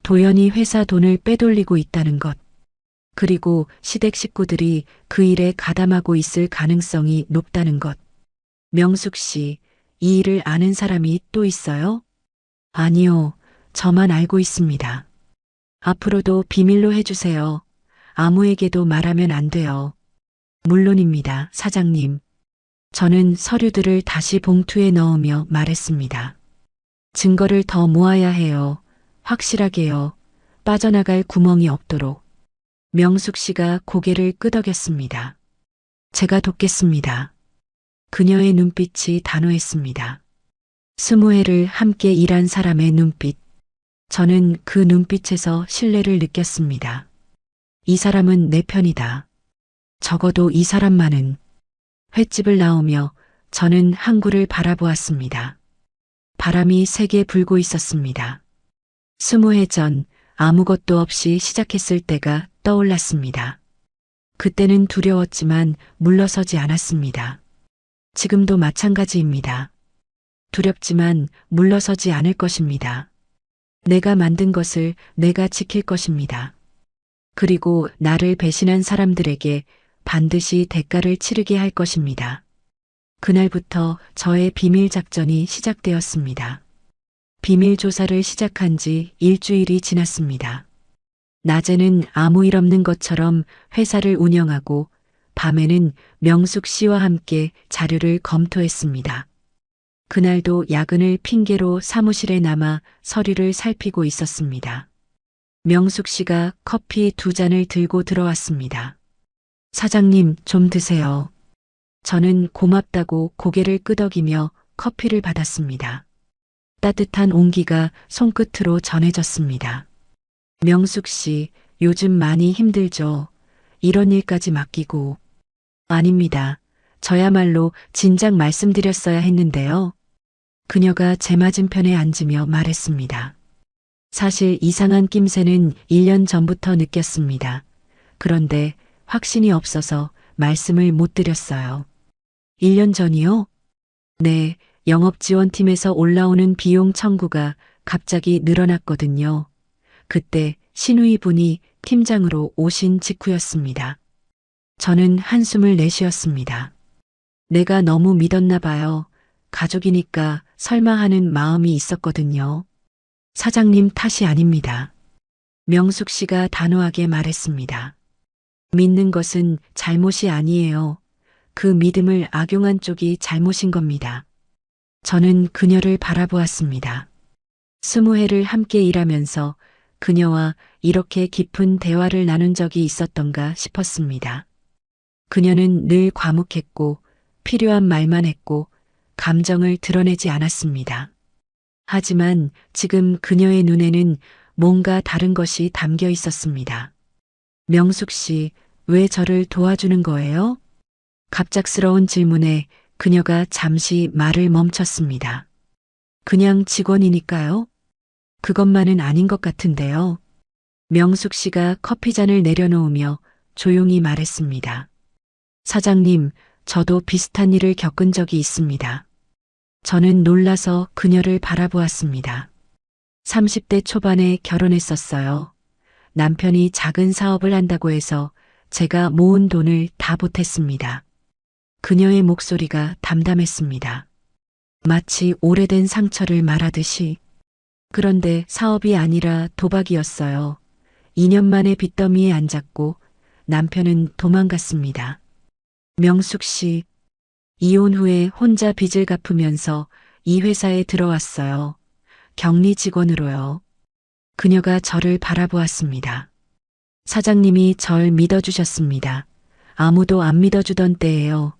도연이 회사 돈을 빼돌리고 있다는 것. 그리고 시댁 식구들이 그 일에 가담하고 있을 가능성이 높다는 것. 명숙 씨, 이 일을 아는 사람이 또 있어요? 아니요, 저만 알고 있습니다. 앞으로도 비밀로 해주세요. 아무에게도 말하면 안 돼요. 물론입니다, 사장님. 저는 서류들을 다시 봉투에 넣으며 말했습니다. 증거를 더 모아야 해요. 확실하게요. 빠져나갈 구멍이 없도록. 명숙 씨가 고개를 끄덕였습니다. 제가 돕겠습니다. 그녀의 눈빛이 단호했습니다. 20해를 함께 일한 사람의 눈빛. 저는 그 눈빛에서 신뢰를 느꼈습니다. 이 사람은 내 편이다. 적어도 이 사람만은. 횟집을 나오며 저는 항구를 바라보았습니다. 바람이 세게 불고 있었습니다. 20해 전 아무것도 없이 시작했을 때가 떠올랐습니다. 그때는 두려웠지만 물러서지 않았습니다. 지금도 마찬가지입니다. 두렵지만 물러서지 않을 것입니다. 내가 만든 것을 내가 지킬 것입니다. 그리고 나를 배신한 사람들에게 반드시 대가를 치르게 할 것입니다. 그날부터 저의 비밀 작전이 시작되었습니다. 비밀 조사를 시작한 지 일주일이 지났습니다. 낮에는 아무 일 없는 것처럼 회사를 운영하고 밤에는 명숙 씨와 함께 자료를 검토했습니다. 그날도 야근을 핑계로 사무실에 남아 서류를 살피고 있었습니다. 명숙 씨가 커피 2잔을 들고 들어왔습니다. 사장님, 좀 드세요. 저는 고맙다고 고개를 끄덕이며 커피를 받았습니다. 따뜻한 온기가 손끝으로 전해졌습니다. 명숙 씨, 요즘 많이 힘들죠? 이런 일까지 맡기고. 아닙니다. 저야말로 진작 말씀드렸어야 했는데요. 그녀가 제 맞은편에 앉으며 말했습니다. 사실 이상한 낌새는 1년 전부터 느꼈습니다. 그런데 확신이 없어서 말씀을 못 드렸어요. 1년 전이요? 네, 영업지원팀에서 올라오는 비용 청구가 갑자기 늘어났거든요. 그때 신우이 분이 팀장으로 오신 직후였습니다. 저는 한숨을 내쉬었습니다. 내가 너무 믿었나 봐요. 가족이니까 설마 하는 마음이 있었거든요. 사장님 탓이 아닙니다. 명숙 씨가 단호하게 말했습니다. 믿는 것은 잘못이 아니에요. 그 믿음을 악용한 쪽이 잘못인 겁니다. 저는 그녀를 바라보았습니다. 20해를 함께 일하면서 그녀와 이렇게 깊은 대화를 나눈 적이 있었던가 싶었습니다. 그녀는 늘 과묵했고 필요한 말만 했고 감정을 드러내지 않았습니다. 하지만 지금 그녀의 눈에는 뭔가 다른 것이 담겨 있었습니다. 명숙 씨, 왜 저를 도와주는 거예요? 갑작스러운 질문에 그녀가 잠시 말을 멈췄습니다. 그냥 직원이니까요? 그것만은 아닌 것 같은데요. 명숙 씨가 커피잔을 내려놓으며 조용히 말했습니다. 사장님, 저도 비슷한 일을 겪은 적이 있습니다. 저는 놀라서 그녀를 바라보았습니다. 30대 초반에 결혼했었어요. 남편이 작은 사업을 한다고 해서 제가 모은 돈을 다 보탰습니다. 그녀의 목소리가 담담했습니다. 마치 오래된 상처를 말하듯이. 그런데 사업이 아니라 도박이었어요. 2년 만에 빚더미에 앉았고 남편은 도망갔습니다. 명숙 씨, 이혼 후에 혼자 빚을 갚으면서 이 회사에 들어왔어요. 격리 직원으로요. 그녀가 저를 바라보았습니다. 사장님이 절 믿어주셨습니다. 아무도 안 믿어주던 때예요.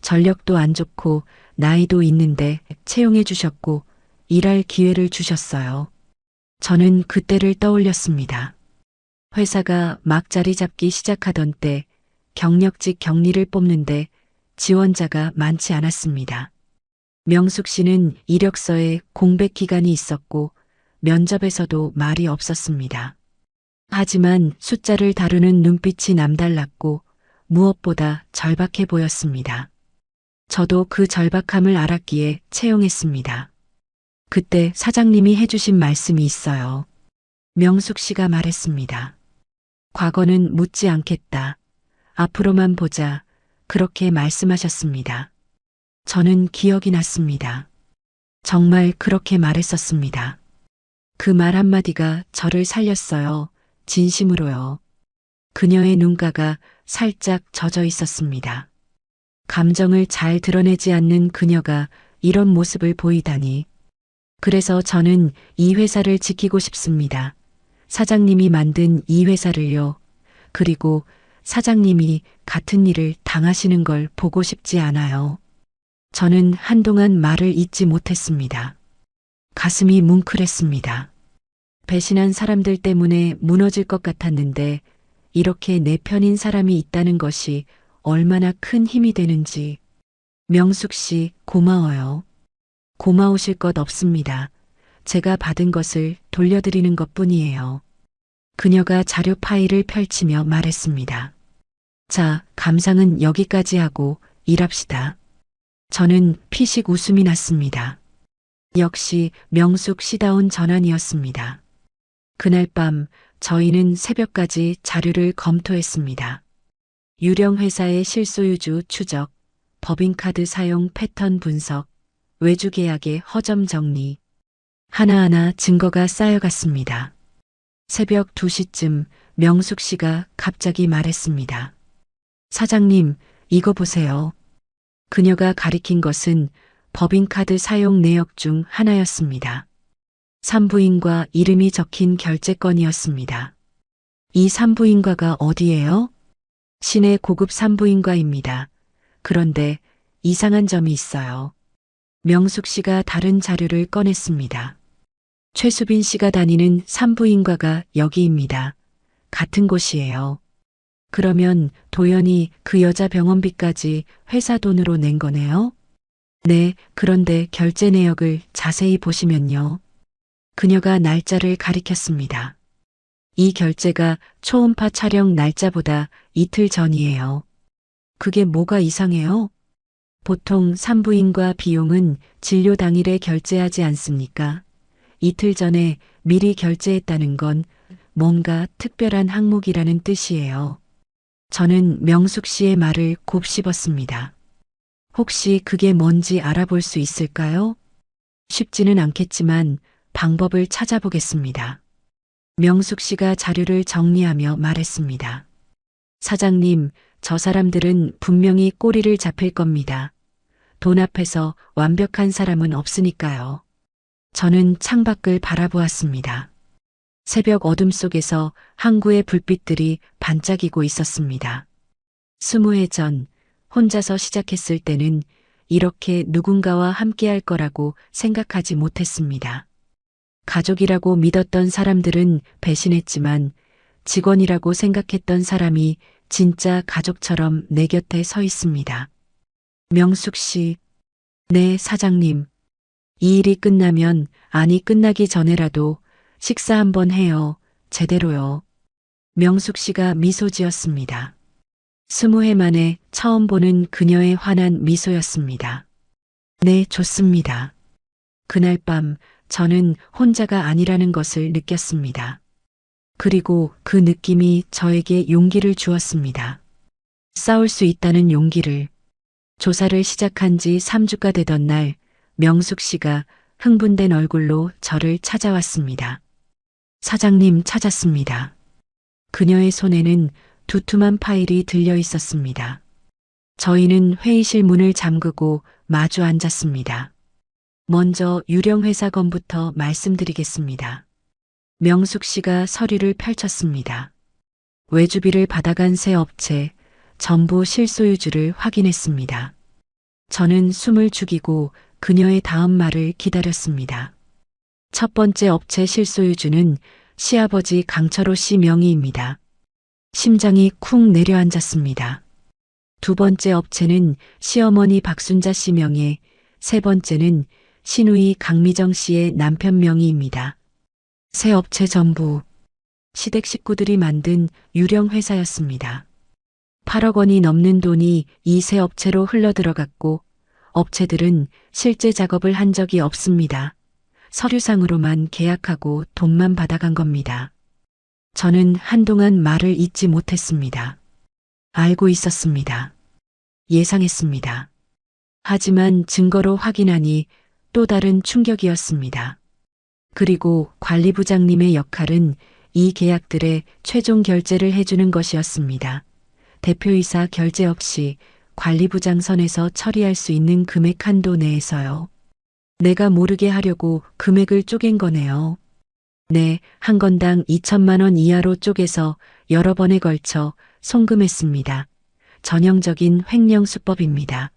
전력도 안 좋고 나이도 있는데 채용해 주셨고 일할 기회를 주셨어요. 저는 그때를 떠올렸습니다. 회사가 막 자리 잡기 시작하던 때 경력직 격리를 뽑는데 지원자가 많지 않았습니다. 명숙 씨는 이력서에 공백 기간이 있었고 면접에서도 말이 없었습니다. 하지만 숫자를 다루는 눈빛이 남달랐고 무엇보다 절박해 보였습니다. 저도 그 절박함을 알았기에 채용했습니다. 그때 사장님이 해주신 말씀이 있어요. 명숙 씨가 말했습니다. 과거는 묻지 않겠다. 앞으로만 보자. 그렇게 말씀하셨습니다. 저는 기억이 났습니다. 정말 그렇게 말했었습니다. 그 말 한마디가 저를 살렸어요. 진심으로요. 그녀의 눈가가 살짝 젖어 있었습니다. 감정을 잘 드러내지 않는 그녀가 이런 모습을 보이다니. 그래서 저는 이 회사를 지키고 싶습니다. 사장님이 만든 이 회사를요. 그리고 사장님이 같은 일을 당하시는 걸 보고 싶지 않아요. 저는 한동안 말을 잇지 못했습니다. 가슴이 뭉클했습니다. 배신한 사람들 때문에 무너질 것 같았는데 이렇게 내 편인 사람이 있다는 것이 얼마나 큰 힘이 되는지. 명숙 씨, 고마워요. 고마우실 것 없습니다. 제가 받은 것을 돌려드리는 것 뿐이에요. 그녀가 자료 파일을 펼치며 말했습니다. 자, 감상은 여기까지 하고 일합시다. 저는 피식 웃음이 났습니다. 역시 명숙 씨다운 전환이었습니다. 그날 밤 저희는 새벽까지 자료를 검토했습니다. 유령 회사의 실소유주 추적, 법인카드 사용 패턴 분석, 외주 계약의 허점 정리. 하나하나 증거가 쌓여갔습니다. 새벽 2시쯤 명숙 씨가 갑자기 말했습니다. 사장님, 이거 보세요. 그녀가 가리킨 것은 법인카드 사용 내역 중 하나였습니다. 산부인과 이름이 적힌 결제건이었습니다. 이 산부인과가 어디예요? 시내 고급 산부인과입니다. 그런데 이상한 점이 있어요. 명숙 씨가 다른 자료를 꺼냈습니다. 최수빈 씨가 다니는 산부인과가 여기입니다. 같은 곳이에요. 그러면 도연이 그 여자 병원비까지 회사 돈으로 낸 거네요? 네, 그런데 결제 내역을 자세히 보시면요. 그녀가 날짜를 가리켰습니다. 이 결제가 초음파 촬영 날짜보다 이틀 전이에요. 그게 뭐가 이상해요? 보통 산부인과 비용은 진료 당일에 결제하지 않습니까? 이틀 전에 미리 결제했다는 건 뭔가 특별한 항목이라는 뜻이에요. 저는 명숙 씨의 말을 곱씹었습니다. 혹시 그게 뭔지 알아볼 수 있을까요? 쉽지는 않겠지만 방법을 찾아보겠습니다. 명숙 씨가 자료를 정리하며 말했습니다. 사장님, 저 사람들은 분명히 꼬리를 잡힐 겁니다. 돈 앞에서 완벽한 사람은 없으니까요. 저는 창밖을 바라보았습니다. 새벽 어둠 속에서 항구의 불빛들이 반짝이고 있었습니다. 20해 전 혼자서 시작했을 때는 이렇게 누군가와 함께할 거라고 생각하지 못했습니다. 가족이라고 믿었던 사람들은 배신했지만 직원이라고 생각했던 사람이 진짜 가족처럼 내 곁에 서 있습니다. 명숙 씨, 네, 사장님. 이 일이 끝나면, 아니 끝나기 전에라도 식사 한번 해요. 제대로요. 명숙 씨가 미소 지었습니다. 20해 만에 처음 보는 그녀의 환한 미소였습니다. 네, 좋습니다. 그날 밤 저는 혼자가 아니라는 것을 느꼈습니다. 그리고 그 느낌이 저에게 용기를 주었습니다. 싸울 수 있다는 용기를. 조사를 시작한 지 3주가 되던 날, 명숙 씨가 흥분된 얼굴로 저를 찾아왔습니다. 사장님, 찾았습니다. 그녀의 손에는 두툼한 파일이 들려 있었습니다. 저희는 회의실 문을 잠그고 마주 앉았습니다. 먼저 유령 회사 건부터 말씀드리겠습니다. 명숙 씨가 서류를 펼쳤습니다. 외주비를 받아간 세 업체, 전부 실소유주를 확인했습니다. 저는 숨을 죽이고 그녀의 다음 말을 기다렸습니다. 첫 번째 업체 실소유주는 시아버지 강철호 씨 명의입니다. 심장이 쿵 내려앉았습니다. 두 번째 업체는 시어머니 박순자 씨 명의, 세 번째는 신우이 강미정 씨의 남편 명의입니다. 세 업체 전부 시댁 식구들이 만든 유령 회사였습니다. 8억 원이 넘는 돈이 이 세 업체로 흘러들어갔고 업체들은 실제 작업을 한 적이 없습니다. 서류상으로만 계약하고 돈만 받아간 겁니다. 저는 한동안 말을 잇지 못했습니다. 알고 있었습니다. 예상했습니다. 하지만 증거로 확인하니 또 다른 충격이었습니다. 그리고 관리부장님의 역할은 이 계약들의 최종 결제를 해주는 것이었습니다. 대표이사 결제 없이 관리부장 선에서 처리할 수 있는 금액 한도 내에서요. 내가 모르게 하려고 금액을 쪼갠 거네요. 네, 한 건당 2천만 원 이하로 쪼개서 여러 번에 걸쳐 송금했습니다. 전형적인 횡령 수법입니다.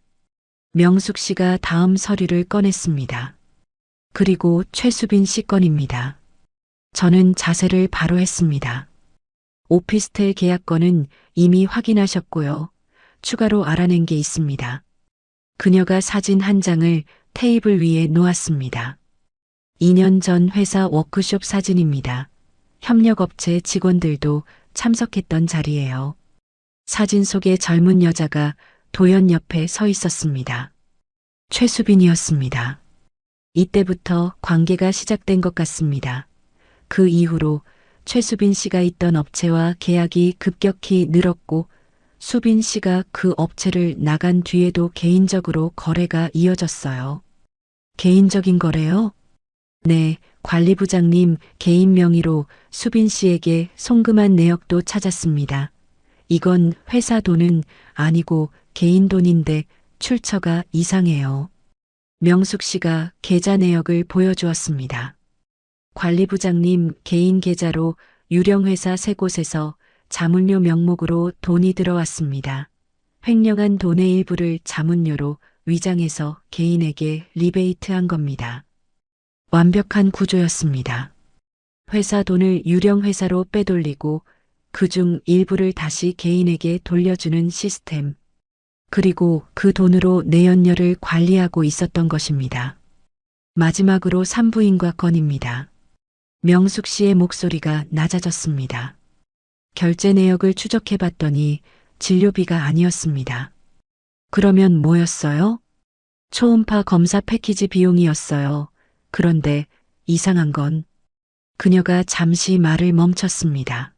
명숙 씨가 다음 서류를 꺼냈습니다. 그리고 최수빈 씨 건입니다. 저는 자세를 바로 했습니다. 오피스텔 계약건은 이미 확인하셨고요. 추가로 알아낸 게 있습니다. 그녀가 사진 한 장을 테이블 위에 놓았습니다. 2년 전 회사 워크숍 사진입니다. 협력업체 직원들도 참석했던 자리예요. 사진 속의 젊은 여자가 도연 옆에 서 있었습니다. 최수빈이었습니다. 이때부터 관계가 시작된 것 같습니다. 그 이후로 최수빈 씨가 있던 업체와 계약이 급격히 늘었고 수빈 씨가 그 업체를 나간 뒤에도 개인적으로 거래가 이어졌어요. 개인적인 거래요? 네, 관리부장님 개인 명의로 수빈 씨에게 송금한 내역도 찾았습니다. 이건 회사 돈은 아니고 개인 돈인데 출처가 이상해요. 명숙 씨가 계좌 내역을 보여주었습니다. 관리부장님 개인 계좌로 유령회사 세 곳에서 자문료 명목으로 돈이 들어왔습니다. 횡령한 돈의 일부를 자문료로 위장해서 개인에게 리베이트한 겁니다. 완벽한 구조였습니다. 회사 돈을 유령회사로 빼돌리고 그중 일부를 다시 개인에게 돌려주는 시스템. 그리고 그 돈으로 내연녀를 관리하고 있었던 것입니다. 마지막으로 산부인과 건입니다. 명숙 씨의 목소리가 낮아졌습니다. 결제 내역을 추적해 봤더니 진료비가 아니었습니다. 그러면 뭐였어요? 초음파 검사 패키지 비용이었어요. 그런데 이상한 건 그녀가 잠시 말을 멈췄습니다.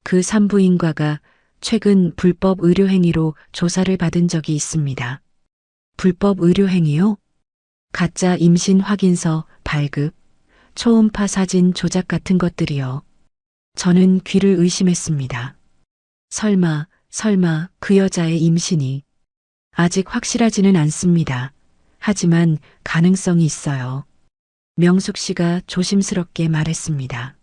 그 산부인과가 최근 불법 의료행위로 조사를 받은 적이 있습니다. 불법 의료행위요? 가짜 임신 확인서 발급, 초음파 사진 조작 같은 것들이요. 저는 귀를 의심했습니다. 설마 그 여자의 임신이 아직 확실하지는 않습니다. 하지만 가능성이 있어요. 명숙 씨가 조심스럽게 말했습니다.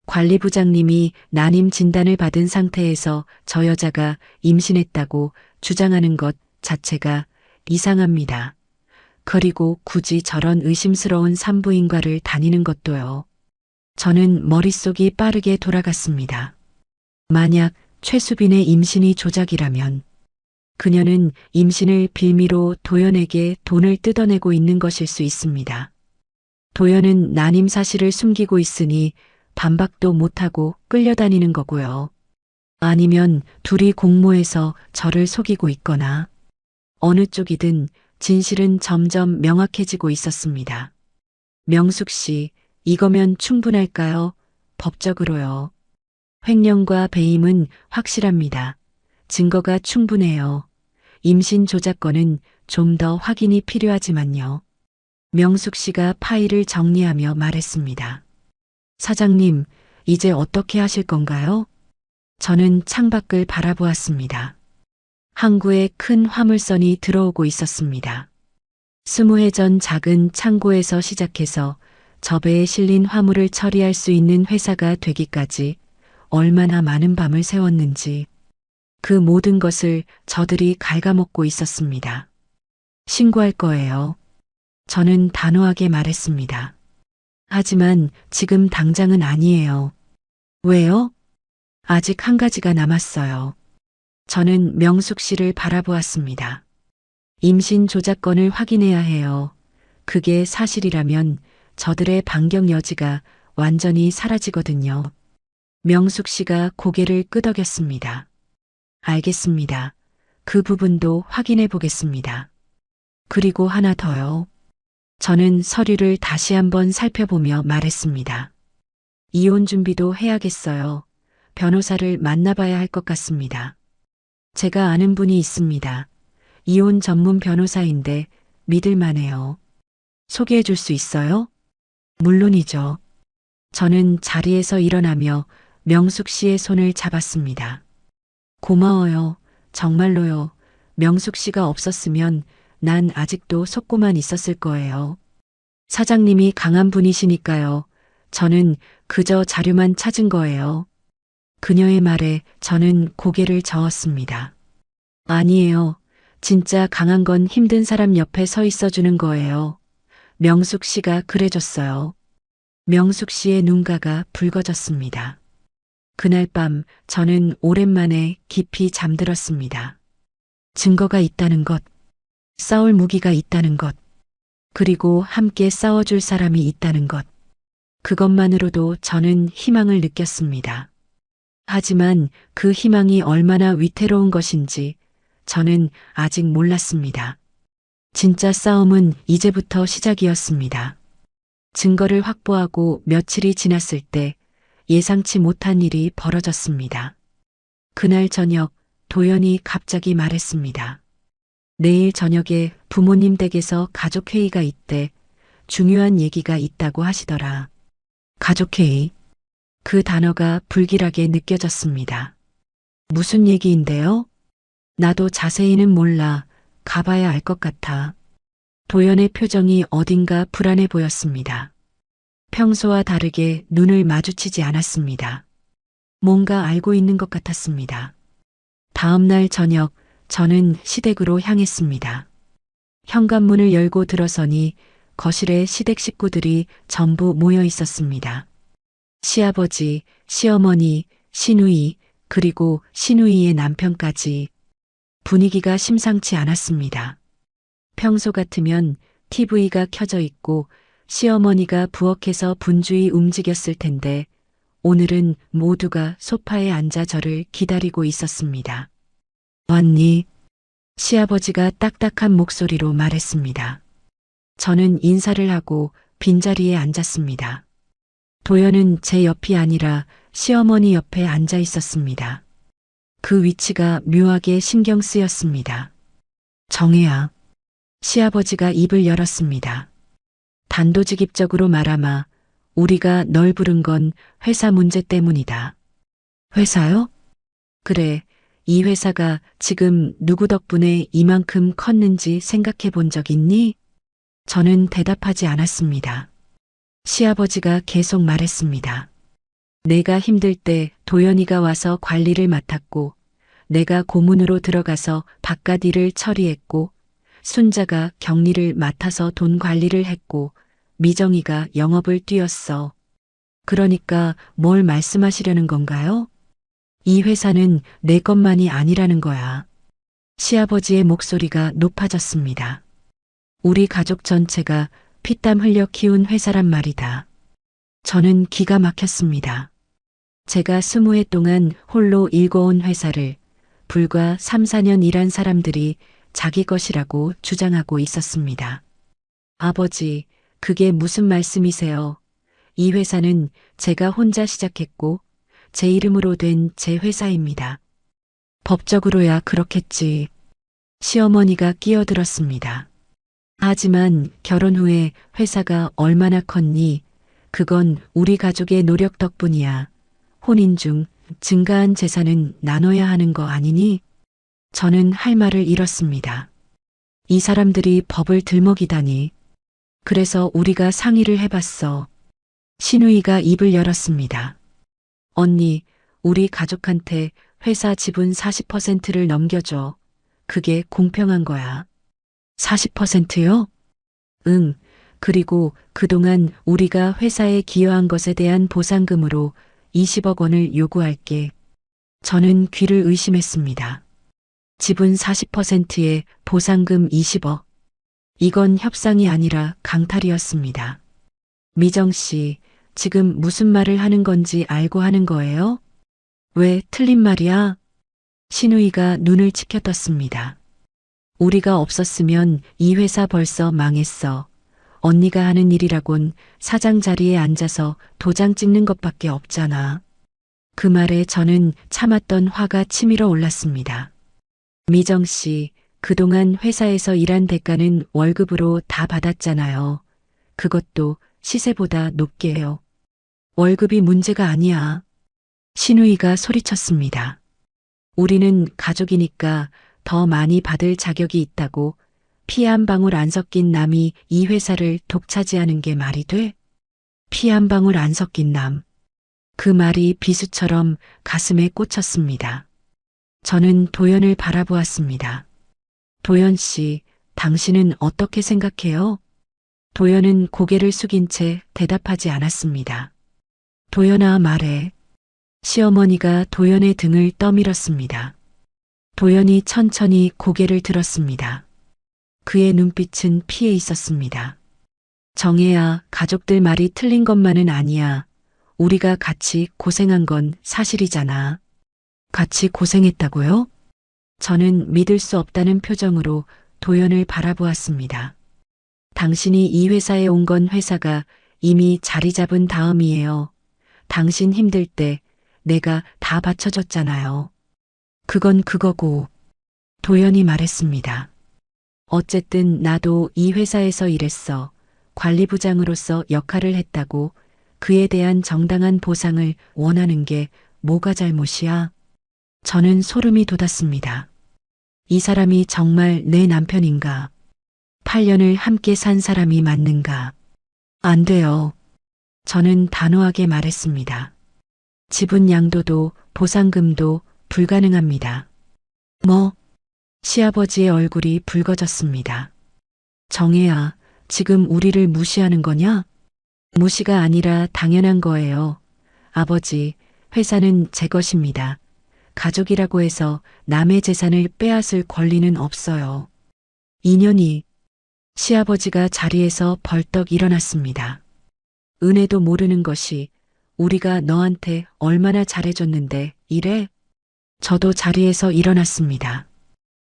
관리부장님이 난임 진단을 받은 상태에서 저 여자가 임신했다고 주장하는 것 자체가 이상합니다. 그리고 굳이 저런 의심스러운 산부인과를 다니는 것도요. 저는 머릿속이 빠르게 돌아갔습니다. 만약 최수빈의 임신이 조작이라면 그녀는 임신을 빌미로 도연에게 돈을 뜯어내고 있는 것일 수 있습니다. 도연은 난임 사실을 숨기고 있으니 반박도 못하고 끌려다니는 거고요. 아니면 둘이 공모해서 저를 속이고 있거나 어느 쪽이든 진실은 점점 명확해지고 있었습니다. 명숙 씨, 이거면 충분할까요? 법적으로요. 횡령과 배임은 확실합니다. 증거가 충분해요. 임신 조작건은 좀 더 확인이 필요하지만요. 명숙 씨가 파일을 정리하며 말했습니다. 사장님, 이제 어떻게 하실 건가요? 저는 창밖을 바라보았습니다. 항구에 큰 화물선이 들어오고 있었습니다. 20회 전 작은 창고에서 시작해서 접에에 실린 화물을 처리할 수 있는 회사가 되기까지 얼마나 많은 밤을 새웠는지 그 모든 것을 저들이 갉아먹고 있었습니다. 신고할 거예요. 저는 단호하게 말했습니다. 하지만 지금 당장은 아니에요. 왜요? 아직 한 가지가 남았어요. 저는 명숙 씨를 바라보았습니다. 임신 조작건을 확인해야 해요. 그게 사실이라면 저들의 반경 여지가 완전히 사라지거든요. 명숙 씨가 고개를 끄덕였습니다. 알겠습니다. 그 부분도 확인해 보겠습니다. 그리고 하나 더요. 저는 서류를 다시 한번 살펴보며 말했습니다. 이혼 준비도 해야겠어요. 변호사를 만나봐야 할 것 같습니다. 제가 아는 분이 있습니다. 이혼 전문 변호사인데 믿을만해요. 소개해 줄 수 있어요? 물론이죠. 저는 자리에서 일어나며 명숙 씨의 손을 잡았습니다. 고마워요. 정말로요. 명숙 씨가 없었으면 난 아직도 속고만 있었을 거예요. 사장님이 강한 분이시니까요. 저는 그저 자료만 찾은 거예요. 그녀의 말에 저는 고개를 저었습니다. 아니에요. 진짜 강한 건 힘든 사람 옆에 서 있어 주는 거예요. 명숙 씨가 그래줬어요. 명숙 씨의 눈가가 붉어졌습니다. 그날 밤 저는 오랜만에 깊이 잠들었습니다. 증거가 있다는 것, 싸울 무기가 있다는 것, 그리고 함께 싸워줄 사람이 있다는 것. 그것만으로도 저는 희망을 느꼈습니다. 하지만 그 희망이 얼마나 위태로운 것인지 저는 아직 몰랐습니다. 진짜 싸움은 이제부터 시작이었습니다. 증거를 확보하고 며칠이 지났을 때 예상치 못한 일이 벌어졌습니다. 그날 저녁 도연이 갑자기 말했습니다. 내일 저녁에 부모님 댁에서 가족회의가 있대. 중요한 얘기가 있다고 하시더라. 가족회의. 그 단어가 불길하게 느껴졌습니다. 무슨 얘기인데요? 나도 자세히는 몰라. 가봐야 알 것 같아. 도연의 표정이 어딘가 불안해 보였습니다. 평소와 다르게 눈을 마주치지 않았습니다. 뭔가 알고 있는 것 같았습니다. 다음 날 저녁 저는 시댁으로 향했습니다. 현관문을 열고 들어서니 거실에 시댁 식구들이 전부 모여 있었습니다. 시아버지, 시어머니, 시누이, 그리고 시누이의 남편까지. 분위기가 심상치 않았습니다. 평소 같으면 TV가 켜져 있고 시어머니가 부엌에서 분주히 움직였을 텐데 오늘은 모두가 소파에 앉아 저를 기다리고 있었습니다. 왔니? 시아버지가 딱딱한 목소리로 말했습니다. 저는 인사를 하고 빈자리에 앉았습니다. 도연은 제 옆이 아니라 시어머니 옆에 앉아 있었습니다. 그 위치가 묘하게 신경 쓰였습니다. 정혜야. 시아버지가 입을 열었습니다. 단도직입적으로 말하마. 우리가 널 부른 건 회사 문제 때문이다. 회사요? 그래. 이 회사가 지금 누구 덕분에 이만큼 컸는지 생각해 본 적 있니? 저는 대답하지 않았습니다. 시아버지가 계속 말했습니다. 내가 힘들 때 도연이가 와서 관리를 맡았고, 내가 고문으로 들어가서 바깥 일을 처리했고, 순자가 격리를 맡아서 돈 관리를 했고, 미정이가 영업을 뛰었어. 그러니까 뭘 말씀하시려는 건가요? 이 회사는 내 것만이 아니라는 거야. 시아버지의 목소리가 높아졌습니다. 우리 가족 전체가 피땀 흘려 키운 회사란 말이다. 저는 기가 막혔습니다. 제가 20해 동안 홀로 일궈온 회사를 불과 3, 4년 일한 사람들이 자기 것이라고 주장하고 있었습니다. 아버지, 그게 무슨 말씀이세요? 이 회사는 제가 혼자 시작했고 제 이름으로 된 제 회사입니다. 법적으로야 그렇겠지. 시어머니가 끼어들었습니다. 하지만 결혼 후에 회사가 얼마나 컸니? 그건 우리 가족의 노력 덕분이야. 혼인 중 증가한 재산은 나눠야 하는 거 아니니? 저는 할 말을 잃었습니다. 이 사람들이 법을 들먹이다니. 그래서 우리가 상의를 해봤어. 시누이가 입을 열었습니다. 언니, 우리 가족한테 회사 지분 40%를 넘겨줘. 그게 공평한 거야. 40%요? 응, 그리고 그동안 우리가 회사에 기여한 것에 대한 보상금으로 20억 원을 요구할게. 저는 귀를 의심했습니다. 지분 40%에 보상금 20억. 이건 협상이 아니라 강탈이었습니다. 미정 씨, 지금 무슨 말을 하는 건지 알고 하는 거예요? 왜 틀린 말이야? 신우이가 눈을 치켜떴습니다. 우리가 없었으면 이 회사 벌써 망했어. 언니가 하는 일이라곤 사장 자리에 앉아서 도장 찍는 것밖에 없잖아. 그 말에 저는 참았던 화가 치밀어 올랐습니다. 미정 씨, 그동안 회사에서 일한 대가는 월급으로 다 받았잖아요. 그것도 시세보다 높게요. 월급이 문제가 아니야. 신우이가 소리쳤습니다. 우리는 가족이니까 더 많이 받을 자격이 있다고. 피 한 방울 안 섞인 남이 이 회사를 독차지하는 게 말이 돼? 피 한 방울 안 섞인 남. 그 말이 비수처럼 가슴에 꽂혔습니다. 저는 도연을 바라보았습니다. 도연 씨, 당신은 어떻게 생각해요? 도연은 고개를 숙인 채 대답하지 않았습니다. 도연아, 말해. 시어머니가 도연의 등을 떠밀었습니다. 도연이 천천히 고개를 들었습니다. 그의 눈빛은 피해 있었습니다. 정혜야, 가족들 말이 틀린 것만은 아니야. 우리가 같이 고생한 건 사실이잖아. 같이 고생했다고요? 저는 믿을 수 없다는 표정으로 도연을 바라보았습니다. 당신이 이 회사에 온 건 회사가 이미 자리 잡은 다음이에요. 당신 힘들 때 내가 다 받쳐줬잖아요. 그건 그거고. 도연이 말했습니다. 어쨌든 나도 이 회사에서 일했어. 관리부장으로서 역할을 했다고. 그에 대한 정당한 보상을 원하는 게 뭐가 잘못이야? 저는 소름이 돋았습니다. 이 사람이 정말 내 남편인가? 8년을 함께 산 사람이 맞는가? 안 돼요. 저는 단호하게 말했습니다. 지분 양도도 보상금도 불가능합니다. 뭐? 시아버지의 얼굴이 붉어졌습니다. 정혜야, 지금 우리를 무시하는 거냐? 무시가 아니라 당연한 거예요. 아버지, 회사는 제 것입니다. 가족이라고 해서 남의 재산을 빼앗을 권리는 없어요. 인연이. 시아버지가 자리에서 벌떡 일어났습니다. 은혜도 모르는 것이 우리가 너한테 얼마나 잘해줬는데 이래? 저도 자리에서 일어났습니다.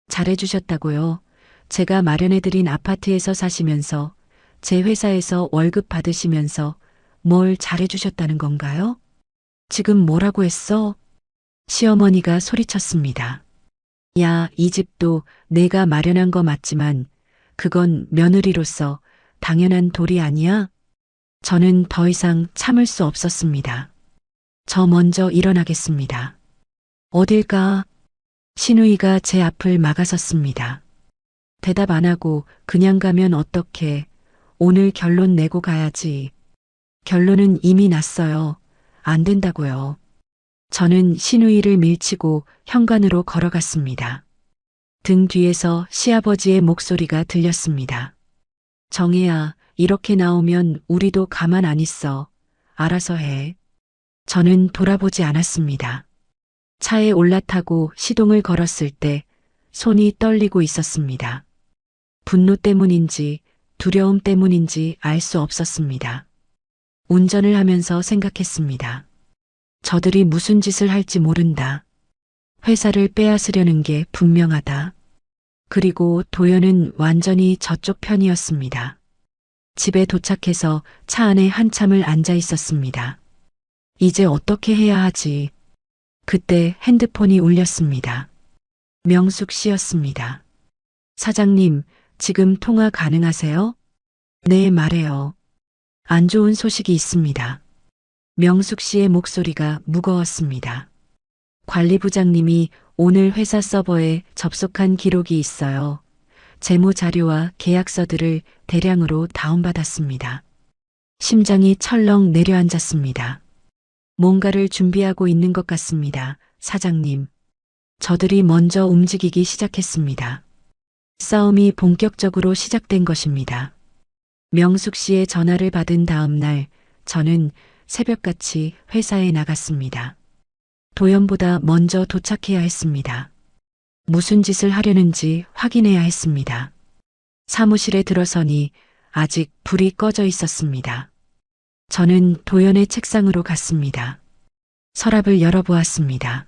잘해주셨다고요? 제가 마련해드린 아파트에서 사시면서 제 회사에서 월급 받으시면서 뭘 잘해주셨다는 건가요? 지금 뭐라고 했어? 시어머니가 소리쳤습니다. 야, 이 집도 내가 마련한 거 맞지만 그건 며느리로서 당연한 도리 아니야? 저는 더 이상 참을 수 없었습니다. 저 먼저 일어나겠습니다. 어딜 가? 신우이가 제 앞을 막아섰습니다. 대답 안 하고 그냥 가면 어떡해. 오늘 결론 내고 가야지. 결론은 이미 났어요. 안 된다고요. 저는 신우이를 밀치고 현관으로 걸어갔습니다. 등 뒤에서 시아버지의 목소리가 들렸습니다. 정혜야, 이렇게 나오면 우리도 가만 안 있어. 알아서 해. 저는 돌아보지 않았습니다. 차에 올라타고 시동을 걸었을 때 손이 떨리고 있었습니다. 분노 때문인지 두려움 때문인지 알 수 없었습니다. 운전을 하면서 생각했습니다. 저들이 무슨 짓을 할지 모른다. 회사를 빼앗으려는 게 분명하다. 그리고 도연은 완전히 저쪽 편이었습니다. 집에 도착해서 차 안에 한참을 앉아 있었습니다. 이제 어떻게 해야 하지? 그때 핸드폰이 울렸습니다. 명숙 씨였습니다. 사장님, 지금 통화 가능하세요? 네, 말해요. 안 좋은 소식이 있습니다. 명숙 씨의 목소리가 무거웠습니다. 관리부장님이 오늘 회사 서버에 접속한 기록이 있어요. 재무 자료와 계약서들을 대량으로 다운받았습니다. 심장이 철렁 내려앉았습니다. 뭔가를 준비하고 있는 것 같습니다, 사장님. 저들이 먼저 움직이기 시작했습니다. 싸움이 본격적으로 시작된 것입니다. 명숙 씨의 전화를 받은 다음 날 저는 새벽같이 회사에 나갔습니다. 도연보다 먼저 도착해야 했습니다. 무슨 짓을 하려는지 확인해야 했습니다. 사무실에 들어서니 아직 불이 꺼져 있었습니다. 저는 도연의 책상으로 갔습니다. 서랍을 열어보았습니다.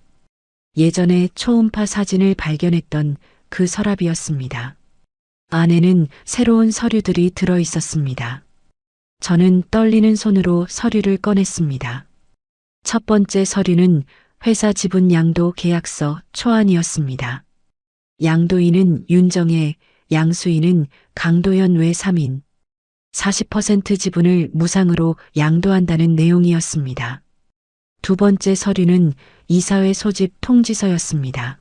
예전에 초음파 사진을 발견했던 그 서랍이었습니다. 안에는 새로운 서류들이 들어 있었습니다. 저는 떨리는 손으로 서류를 꺼냈습니다. 첫 번째 서류는 회사 지분 양도 계약서 초안이었습니다. 양도인은 윤정혜, 양수인은 강도연 외 3인. 40% 지분을 무상으로 양도한다는 내용이었습니다. 두 번째 서류는 이사회 소집 통지서였습니다.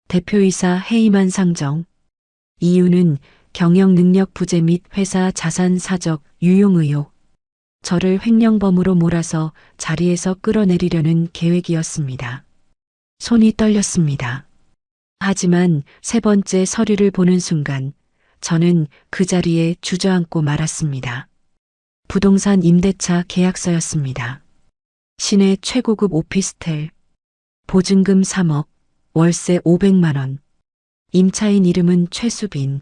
대표이사 해임안 상정. 이유는 경영 능력 부재 및 회사 자산 사적 유용 의혹. 저를 횡령범으로 몰아서 자리에서 끌어내리려는 계획이었습니다. 손이 떨렸습니다. 하지만 세 번째 서류를 보는 순간 저는 그 자리에 주저앉고 말았습니다. 부동산 임대차 계약서였습니다. 시내 최고급 오피스텔. 보증금 3억, 월세 500만 원. 임차인 이름은 최수빈.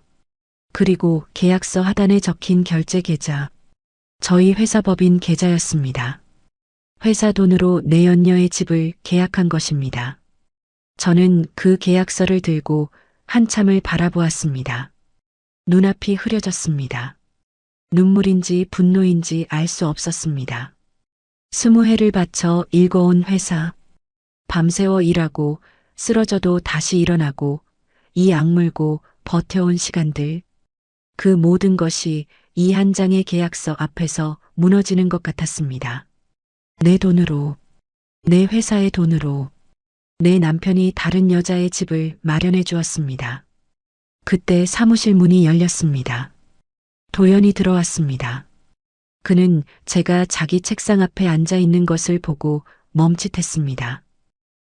그리고 계약서 하단에 적힌 결제 계좌. 저희 회사 법인 계좌였습니다. 회사 돈으로 내연녀의 집을 계약한 것입니다. 저는 그 계약서를 들고 한참을 바라보았습니다. 눈앞이 흐려졌습니다. 눈물인지 분노인지 알 수 없었습니다. 20회를 바쳐 일궈온 회사. 밤새워 일하고 쓰러져도 다시 일어나고 이 악물고 버텨온 시간들. 그 모든 것이 이 한 장의 계약서 앞에서 무너지는 것 같았습니다. 내 돈으로, 내 회사의 돈으로, 내 남편이 다른 여자의 집을 마련해 주었습니다. 그때 사무실 문이 열렸습니다. 도연이 들어왔습니다. 그는 제가 자기 책상 앞에 앉아 있는 것을 보고 멈칫했습니다.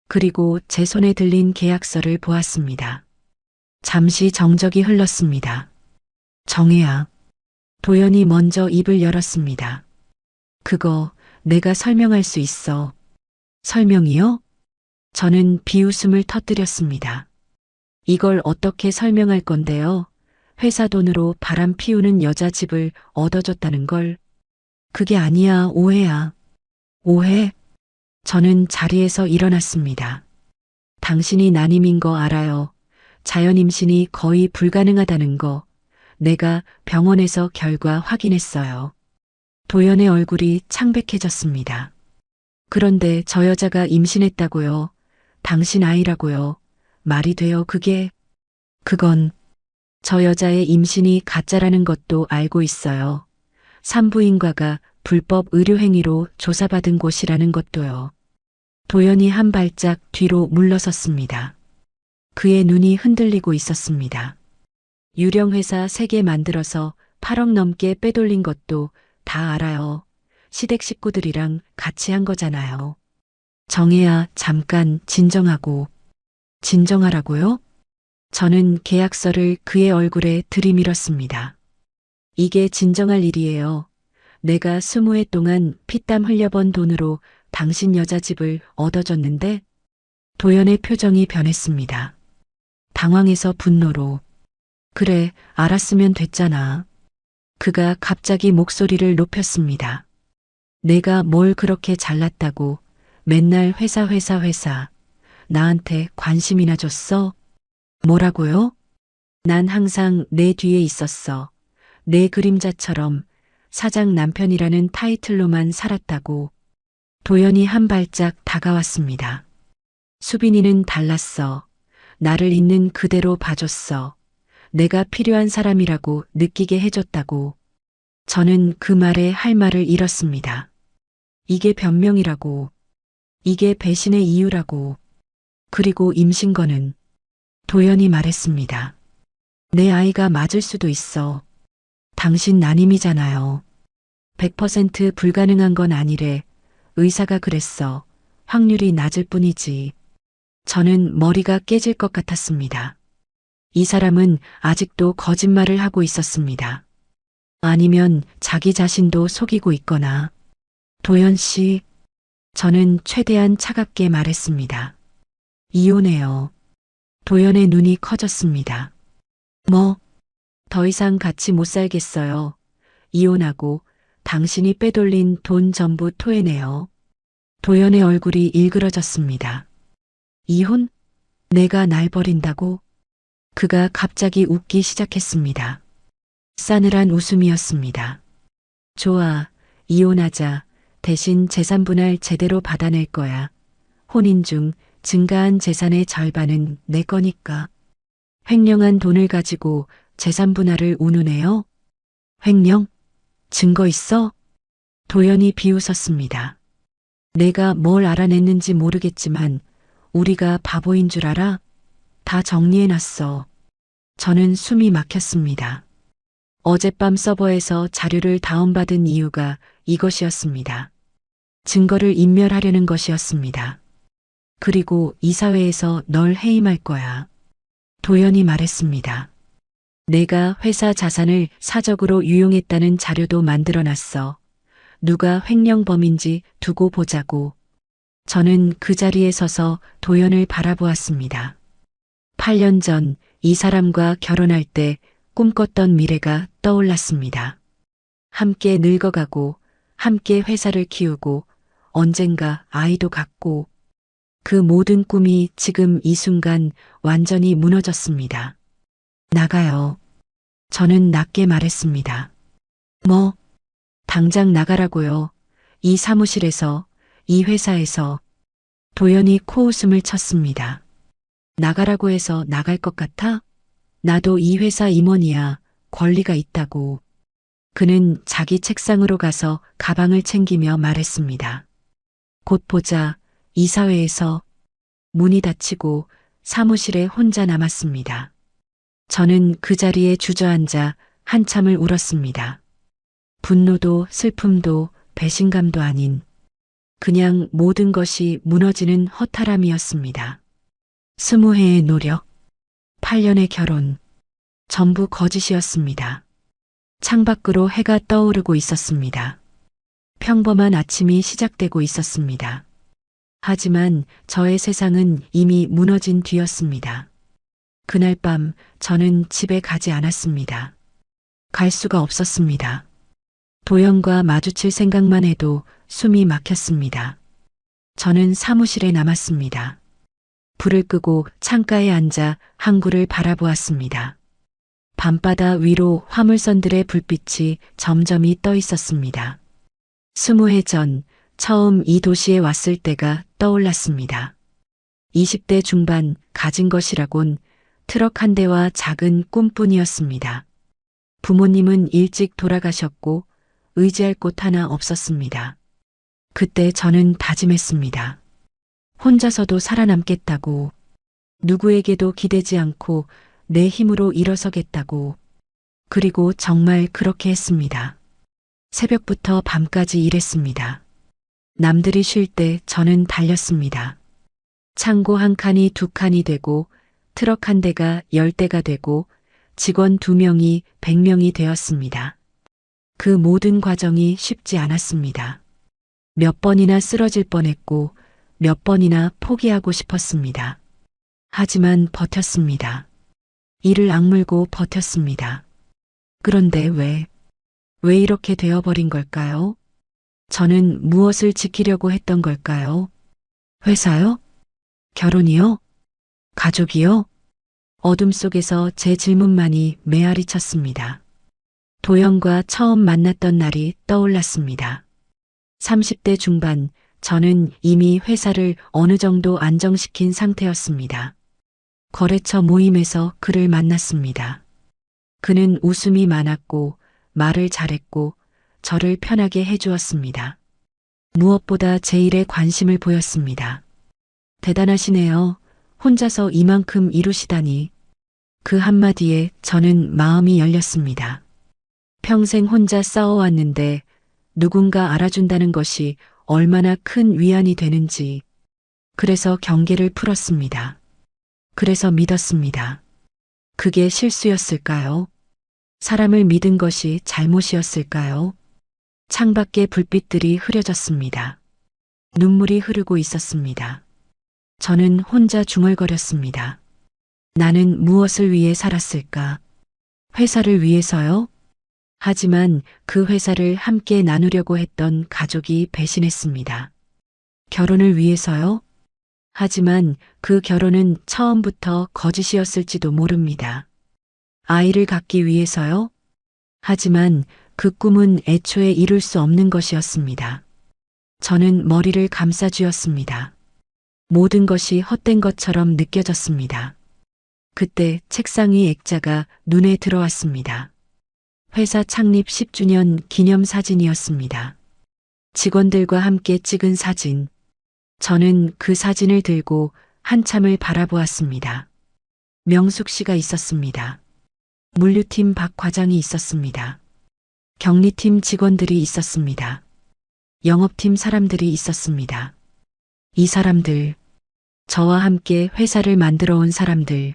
그리고 제 손에 들린 계약서를 보았습니다. 잠시 정적이 흘렀습니다. 정혜야. 도연이 먼저 입을 열었습니다. 그거 내가 설명할 수 있어. 설명이요? 저는 비웃음을 터뜨렸습니다. 이걸 어떻게 설명할 건데요? 회사 돈으로 바람 피우는 여자 집을 얻어줬다는 걸. 그게 아니야, 오해야. 오해? 저는 자리에서 일어났습니다. 당신이 난임인 거 알아요. 자연 임신이 거의 불가능하다는 거. 내가 병원에서 결과 확인했어요. 도연의 얼굴이 창백해졌습니다. 그런데 저 여자가 임신했다고요. 당신 아이라고요. 말이 돼요, 그게? 그건 저 여자의 임신이 가짜라는 것도 알고 있어요. 산부인과가 불법 의료행위로 조사받은 곳이라는 것도요. 도연이 한 발짝 뒤로 물러섰습니다. 그의 눈이 흔들리고 있었습니다. 유령회사 3개 만들어서 8억 넘게 빼돌린 것도 다 알아요. 시댁 식구들이랑 같이 한 거잖아요. 정혜야, 잠깐 진정하고. 진정하라고요? 저는 계약서를 그의 얼굴에 들이밀었습니다. 이게 진정할 일이에요. 내가 20회 동안 피땀 흘려번 돈으로 당신 여자 집을 얻어줬는데. 도연의 표정이 변했습니다. 당황해서 분노로. 그래, 알았으면 됐잖아. 그가 갑자기 목소리를 높였습니다. 내가 뭘 그렇게 잘났다고 맨날 회사. 나한테 관심이나 줬어? 뭐라고요? 난 항상 내 뒤에 있었어. 내 그림자처럼 사장 남편이라는 타이틀로만 살았다고. 도연이 한 발짝 다가왔습니다. 수빈이는 달랐어. 나를 있는 그대로 봐줬어. 내가 필요한 사람이라고 느끼게 해줬다고. 저는 그 말에 할 말을 잃었습니다. 이게 변명이라고. 이게 배신의 이유라고. 그리고 임신거는. 도연이 말했습니다. 내 아이가 맞을 수도 있어. 당신 난임이잖아요. 100% 불가능한 건 아니래. 의사가 그랬어. 확률이 낮을 뿐이지. 저는 머리가 깨질 것 같았습니다. 이 사람은 아직도 거짓말을 하고 있었습니다. 아니면 자기 자신도 속이고 있거나. 도연 씨, 저는 최대한 차갑게 말했습니다. 이혼해요. 도연의 눈이 커졌습니다. 뭐? 더 이상 같이 못 살겠어요. 이혼하고 당신이 빼돌린 돈 전부 토해내요. 도연의 얼굴이 일그러졌습니다. 이혼? 내가 날 버린다고? 그가 갑자기 웃기 시작했습니다. 싸늘한 웃음이었습니다. 좋아, 이혼하자. 대신 재산 분할 제대로 받아낼 거야. 혼인 중 증가한 재산의 절반은 내 거니까. 횡령한 돈을 가지고 재산 분할을 운운해요? 횡령? 증거 있어? 도연이 비웃었습니다. 내가 뭘 알아냈는지 모르겠지만 우리가 바보인 줄 알아? 다 정리해놨어. 저는 숨이 막혔습니다. 어젯밤 서버에서 자료를 다운받은 이유가 이것이었습니다. 증거를 인멸하려는 것이었습니다. 그리고 이사회에서 널 해임할 거야. 도연이 말했습니다. 내가 회사 자산을 사적으로 유용했다는 자료도 만들어놨어. 누가 횡령범인지 두고 보자고. 저는 그 자리에 서서 도연을 바라보았습니다. 8년 전 이 사람과 결혼할 때 꿈꿨던 미래가 떠올랐습니다. 함께 늙어가고, 함께 회사를 키우고, 언젠가 아이도 갖고, 그 모든 꿈이 지금 이 순간 완전히 무너졌습니다. 나가요. 저는 낮게 말했습니다. 뭐? 당장 나가라고요. 이 사무실에서, 이 회사에서. 도연이 코웃음을 쳤습니다. 나가라고 해서 나갈 것 같아? 나도 이 회사 임원이야. 권리가 있다고. 그는 자기 책상으로 가서 가방을 챙기며 말했습니다. 곧 보자. 이사회에서. 문이 닫히고 사무실에 혼자 남았습니다. 저는 그 자리에 주저앉아 한참을 울었습니다. 분노도 슬픔도 배신감도 아닌 그냥 모든 것이 무너지는 허탈함이었습니다. 20해의 노력, 8년의 결혼, 전부 거짓이었습니다. 창밖으로 해가 떠오르고 있었습니다. 평범한 아침이 시작되고 있었습니다. 하지만 저의 세상은 이미 무너진 뒤였습니다. 그날 밤 저는 집에 가지 않았습니다. 갈 수가 없었습니다. 도연과 마주칠 생각만 해도 숨이 막혔습니다. 저는 사무실에 남았습니다. 불을 끄고 창가에 앉아 항구를 바라보았습니다. 밤바다 위로 화물선들의 불빛이 점점이 떠 있었습니다. 20해 전 처음 이 도시에 왔을 때가 떠올랐습니다. 20대 중반 가진 것이라곤 트럭 한 대와 작은 꿈뿐이었습니다. 부모님은 일찍 돌아가셨고 의지할 곳 하나 없었습니다. 그때 저는 다짐했습니다. 혼자서도 살아남겠다고, 누구에게도 기대지 않고 내 힘으로 일어서겠다고. 그리고 정말 그렇게 했습니다. 새벽부터 밤까지 일했습니다. 남들이 쉴 때 저는 달렸습니다. 창고 한 칸이 두 칸이 되고 트럭 한 대가 10대가 되고 직원 2명이 100명이 되었습니다. 그 모든 과정이 쉽지 않았습니다. 몇 번이나 쓰러질 뻔했고 몇 번이나 포기하고 싶었습니다. 하지만 버텼습니다. 이를 악물고 버텼습니다. 그런데 왜 이렇게 되어버린 걸까요? 저는 무엇을 지키려고 했던 걸까요? 회사요? 결혼이요? 가족이요? 어둠 속에서 제 질문만이 메아리 쳤습니다. 도연과 처음 만났던 날이 떠올랐습니다. 30대 중반, 저는 이미 회사를 어느 정도 안정시킨 상태였습니다. 거래처 모임에서 그를 만났습니다. 그는 웃음이 많았고 말을 잘했고 저를 편하게 해주었습니다. 무엇보다 제 일에 관심을 보였습니다. 대단하시네요. 혼자서 이만큼 이루시다니. 그 한마디에 저는 마음이 열렸습니다. 평생 혼자 싸워왔는데 누군가 알아준다는 것이 얼마나 큰 위안이 되는지. 그래서 경계를 풀었습니다. 그래서 믿었습니다. 그게 실수였을까요? 사람을 믿은 것이 잘못이었을까요? 창밖에 불빛들이 흐려졌습니다. 눈물이 흐르고 있었습니다. 저는 혼자 중얼거렸습니다. 나는 무엇을 위해 살았을까? 회사를 위해서요? 하지만 그 회사를 함께 나누려고 했던 가족이 배신했습니다. 결혼을 위해서요? 하지만 그 결혼은 처음부터 거짓이었을지도 모릅니다. 아이를 갖기 위해서요? 하지만 그 꿈은 애초에 이룰 수 없는 것이었습니다. 저는 머리를 감싸쥐었습니다. 모든 것이 헛된 것처럼 느껴졌습니다. 그때 책상 위 액자가 눈에 들어왔습니다. 회사 창립 10주년 기념 사진이었습니다. 직원들과 함께 찍은 사진. 저는 그 사진을 들고 한참을 바라보았습니다. 명숙 씨가 있었습니다. 물류팀 박 과장이 있었습니다. 격리팀 직원들이 있었습니다. 영업팀 사람들이 있었습니다. 이 사람들, 저와 함께 회사를 만들어 온 사람들,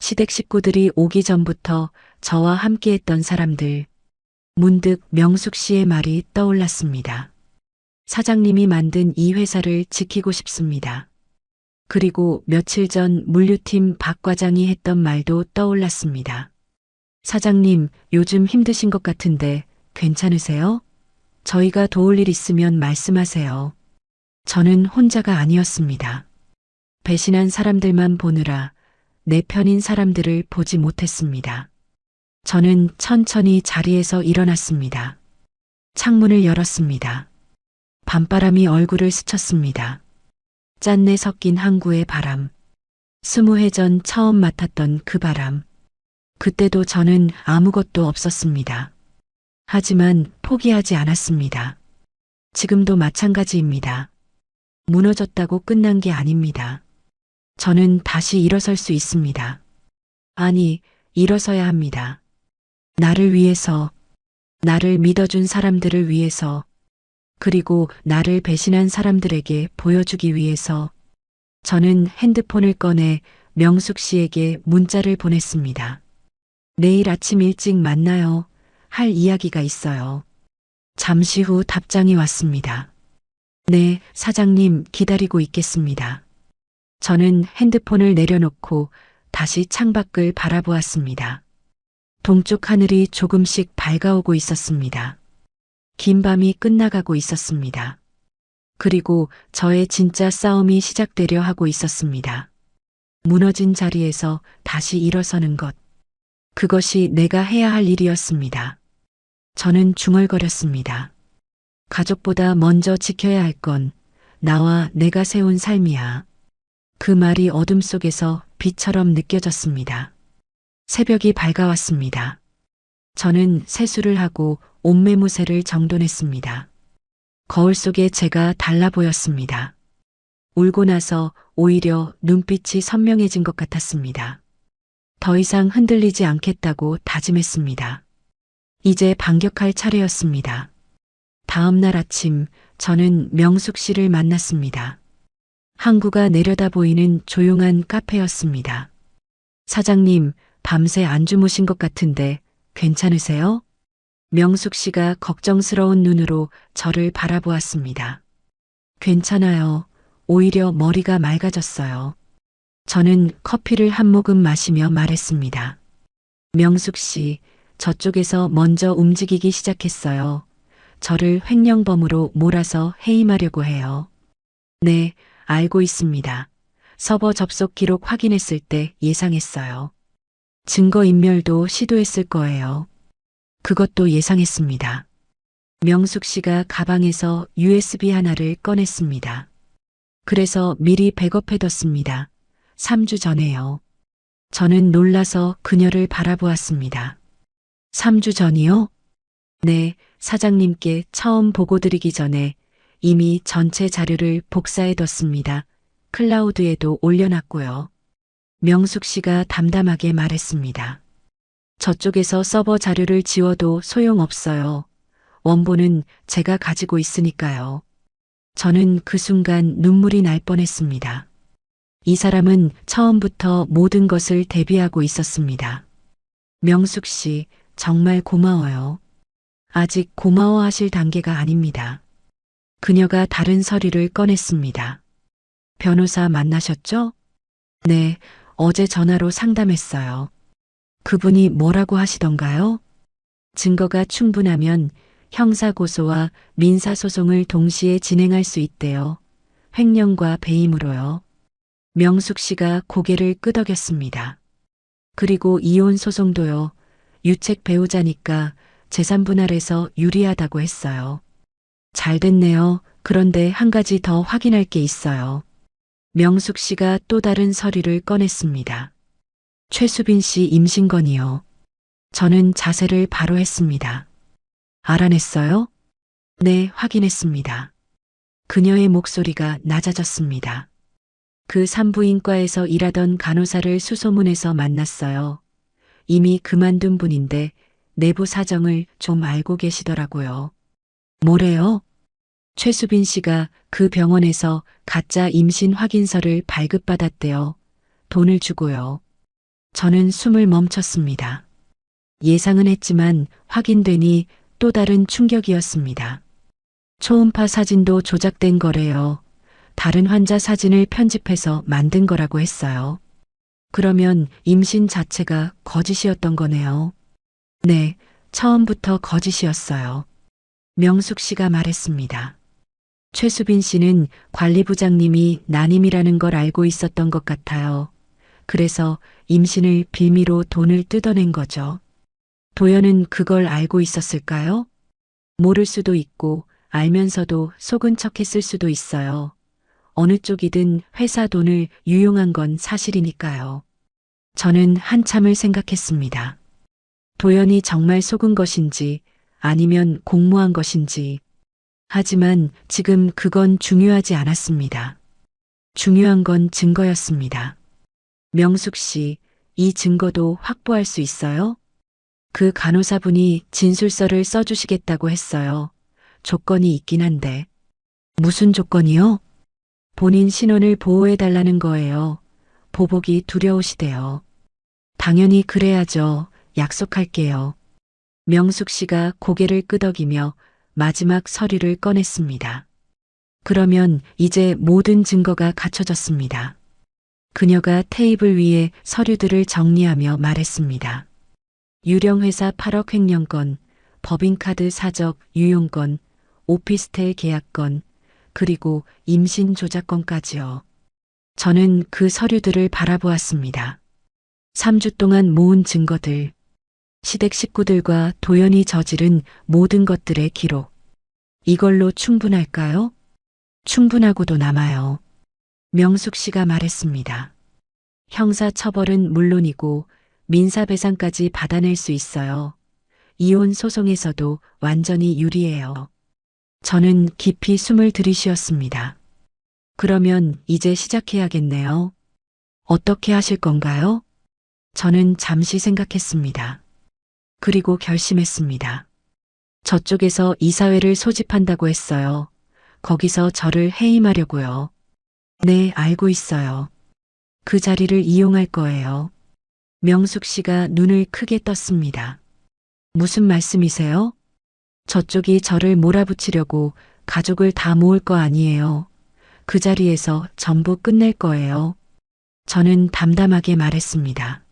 시댁 식구들이 오기 전부터 저와 함께 했던 사람들, 문득 명숙 씨의 말이 떠올랐습니다. 사장님이 만든 이 회사를 지키고 싶습니다. 그리고 며칠 전 물류팀 박 과장이 했던 말도 떠올랐습니다. 사장님, 요즘 힘드신 것 같은데 괜찮으세요? 저희가 도울 일 있으면 말씀하세요. 저는 혼자가 아니었습니다. 배신한 사람들만 보느라 내 편인 사람들을 보지 못했습니다. 저는 천천히 자리에서 일어났습니다. 창문을 열었습니다. 밤바람이 얼굴을 스쳤습니다. 짠내 섞인 항구의 바람. 20해 전 처음 맡았던 그 바람. 그때도 저는 아무것도 없었습니다. 하지만 포기하지 않았습니다. 지금도 마찬가지입니다. 무너졌다고 끝난 게 아닙니다. 저는 다시 일어설 수 있습니다. 아니, 일어서야 합니다. 나를 위해서, 나를 믿어준 사람들을 위해서, 그리고 나를 배신한 사람들에게 보여주기 위해서. 저는 핸드폰을 꺼내 명숙 씨에게 문자를 보냈습니다. 내일 아침 일찍 만나요. 할 이야기가 있어요. 잠시 후 답장이 왔습니다. 네, 사장님 기다리고 있겠습니다. 저는 핸드폰을 내려놓고 다시 창밖을 바라보았습니다. 동쪽 하늘이 조금씩 밝아오고 있었습니다. 긴 밤이 끝나가고 있었습니다. 그리고 저의 진짜 싸움이 시작되려 하고 있었습니다. 무너진 자리에서 다시 일어서는 것. 그것이 내가 해야 할 일이었습니다. 저는 중얼거렸습니다. 가족보다 먼저 지켜야 할 건 나와 내가 세운 삶이야. 그 말이 어둠 속에서 빛처럼 느껴졌습니다. 새벽이 밝아왔습니다. 저는 세수를 하고 옷매무새를 정돈했습니다. 거울 속에 제가 달라 보였습니다. 울고 나서 오히려 눈빛이 선명해진 것 같았습니다. 더 이상 흔들리지 않겠다고 다짐했습니다. 이제 반격할 차례였습니다. 다음 날 아침 저는 명숙 씨를 만났습니다. 항구가 내려다 보이는 조용한 카페였습니다. 사장님, 밤새 안 주무신 것 같은데 괜찮으세요? 명숙 씨가 걱정스러운 눈으로 저를 바라보았습니다. 괜찮아요. 오히려 머리가 맑아졌어요. 저는 커피를 한 모금 마시며 말했습니다. 명숙 씨, 저쪽에서 먼저 움직이기 시작했어요. 저를 횡령범으로 몰아서 해임하려고 해요. 네, 알고 있습니다. 서버 접속 기록 확인했을 때 예상했어요. 증거인멸도 시도했을 거예요. 그것도 예상했습니다. 명숙 씨가 가방에서 USB 하나를 꺼냈습니다. 그래서 미리 백업해뒀습니다. 3주 전에요. 저는 놀라서 그녀를 바라보았습니다. 3주 전이요? 네, 사장님께 처음 보고드리기 전에 이미 전체 자료를 복사해뒀습니다. 클라우드에도 올려놨고요. 명숙 씨가 담담하게 말했습니다. 저쪽에서 서버 자료를 지워도 소용없어요. 원본은 제가 가지고 있으니까요. 저는 그 순간 눈물이 날 뻔했습니다. 이 사람은 처음부터 모든 것을 대비하고 있었습니다. 명숙 씨, 정말 고마워요. 아직 고마워하실 단계가 아닙니다. 그녀가 다른 서류를 꺼냈습니다. 변호사 만나셨죠? 네, 어제 전화로 상담했어요. 그분이 뭐라고 하시던가요? 증거가 충분하면 형사고소와 민사소송을 동시에 진행할 수 있대요. 횡령과 배임으로요. 명숙 씨가 고개를 끄덕였습니다. 그리고 이혼 소송도요. 유책 배우자니까 재산 분할에서 유리하다고 했어요. 잘 됐네요. 그런데 한 가지 더 확인할 게 있어요. 명숙 씨가 또 다른 서류를 꺼냈습니다. 최수빈 씨 임신건이요. 저는 자세를 바로 했습니다. 알아냈어요? 네, 확인했습니다. 그녀의 목소리가 낮아졌습니다. 그 산부인과에서 일하던 간호사를 수소문해서 만났어요. 이미 그만둔 분인데 내부 사정을 좀 알고 계시더라고요. 뭐래요? 최수빈 씨가 그 병원에서 가짜 임신 확인서를 발급받았대요. 돈을 주고요. 저는 숨을 멈췄습니다. 예상은 했지만 확인되니 또 다른 충격이었습니다. 초음파 사진도 조작된 거래요. 다른 환자 사진을 편집해서 만든 거라고 했어요. 그러면 임신 자체가 거짓이었던 거네요. 네, 처음부터 거짓이었어요. 명숙 씨가 말했습니다. 최수빈 씨는 관리부장님이 난임이라는 걸 알고 있었던 것 같아요. 그래서 임신을 빌미로 돈을 뜯어낸 거죠. 도연은 그걸 알고 있었을까요? 모를 수도 있고 알면서도 속은 척했을 수도 있어요. 어느 쪽이든 회사 돈을 유용한 건 사실이니까요. 저는 한참을 생각했습니다. 도연이 정말 속은 것인지 아니면 공모한 것인지. 하지만 지금 그건 중요하지 않았습니다. 중요한 건 증거였습니다. 명숙 씨, 이 증거도 확보할 수 있어요? 그 간호사분이 진술서를 써주시겠다고 했어요. 조건이 있긴 한데. 무슨 조건이요? 본인 신원을 보호해달라는 거예요. 보복이 두려우시대요. 당연히 그래야죠. 약속할게요. 명숙 씨가 고개를 끄덕이며 마지막 서류를 꺼냈습니다. 그러면 이제 모든 증거가 갖춰졌습니다. 그녀가 테이블 위에 서류들을 정리하며 말했습니다. 유령회사 8억 횡령건, 법인카드 사적 유용건, 오피스텔 계약건, 그리고 임신 조작건까지요. 저는 그 서류들을 바라보았습니다. 3주 동안 모은 증거들, 시댁 식구들과 도연이 저지른 모든 것들의 기록. 이걸로 충분할까요? 충분하고도 남아요. 명숙 씨가 말했습니다. 형사 처벌은 물론이고 민사배상까지 받아낼 수 있어요. 이혼 소송에서도 완전히 유리해요. 저는 깊이 숨을 들이쉬었습니다. 그러면 이제 시작해야겠네요. 어떻게 하실 건가요? 저는 잠시 생각했습니다. 그리고 결심했습니다. 저쪽에서 이사회를 소집한다고 했어요. 거기서 저를 해임하려고요. 네, 알고 있어요. 그 자리를 이용할 거예요. 명숙 씨가 눈을 크게 떴습니다. 무슨 말씀이세요? 저쪽이 저를 몰아붙이려고 가족을 다 모을 거 아니에요. 그 자리에서 전부 끝낼 거예요. 저는 담담하게 말했습니다.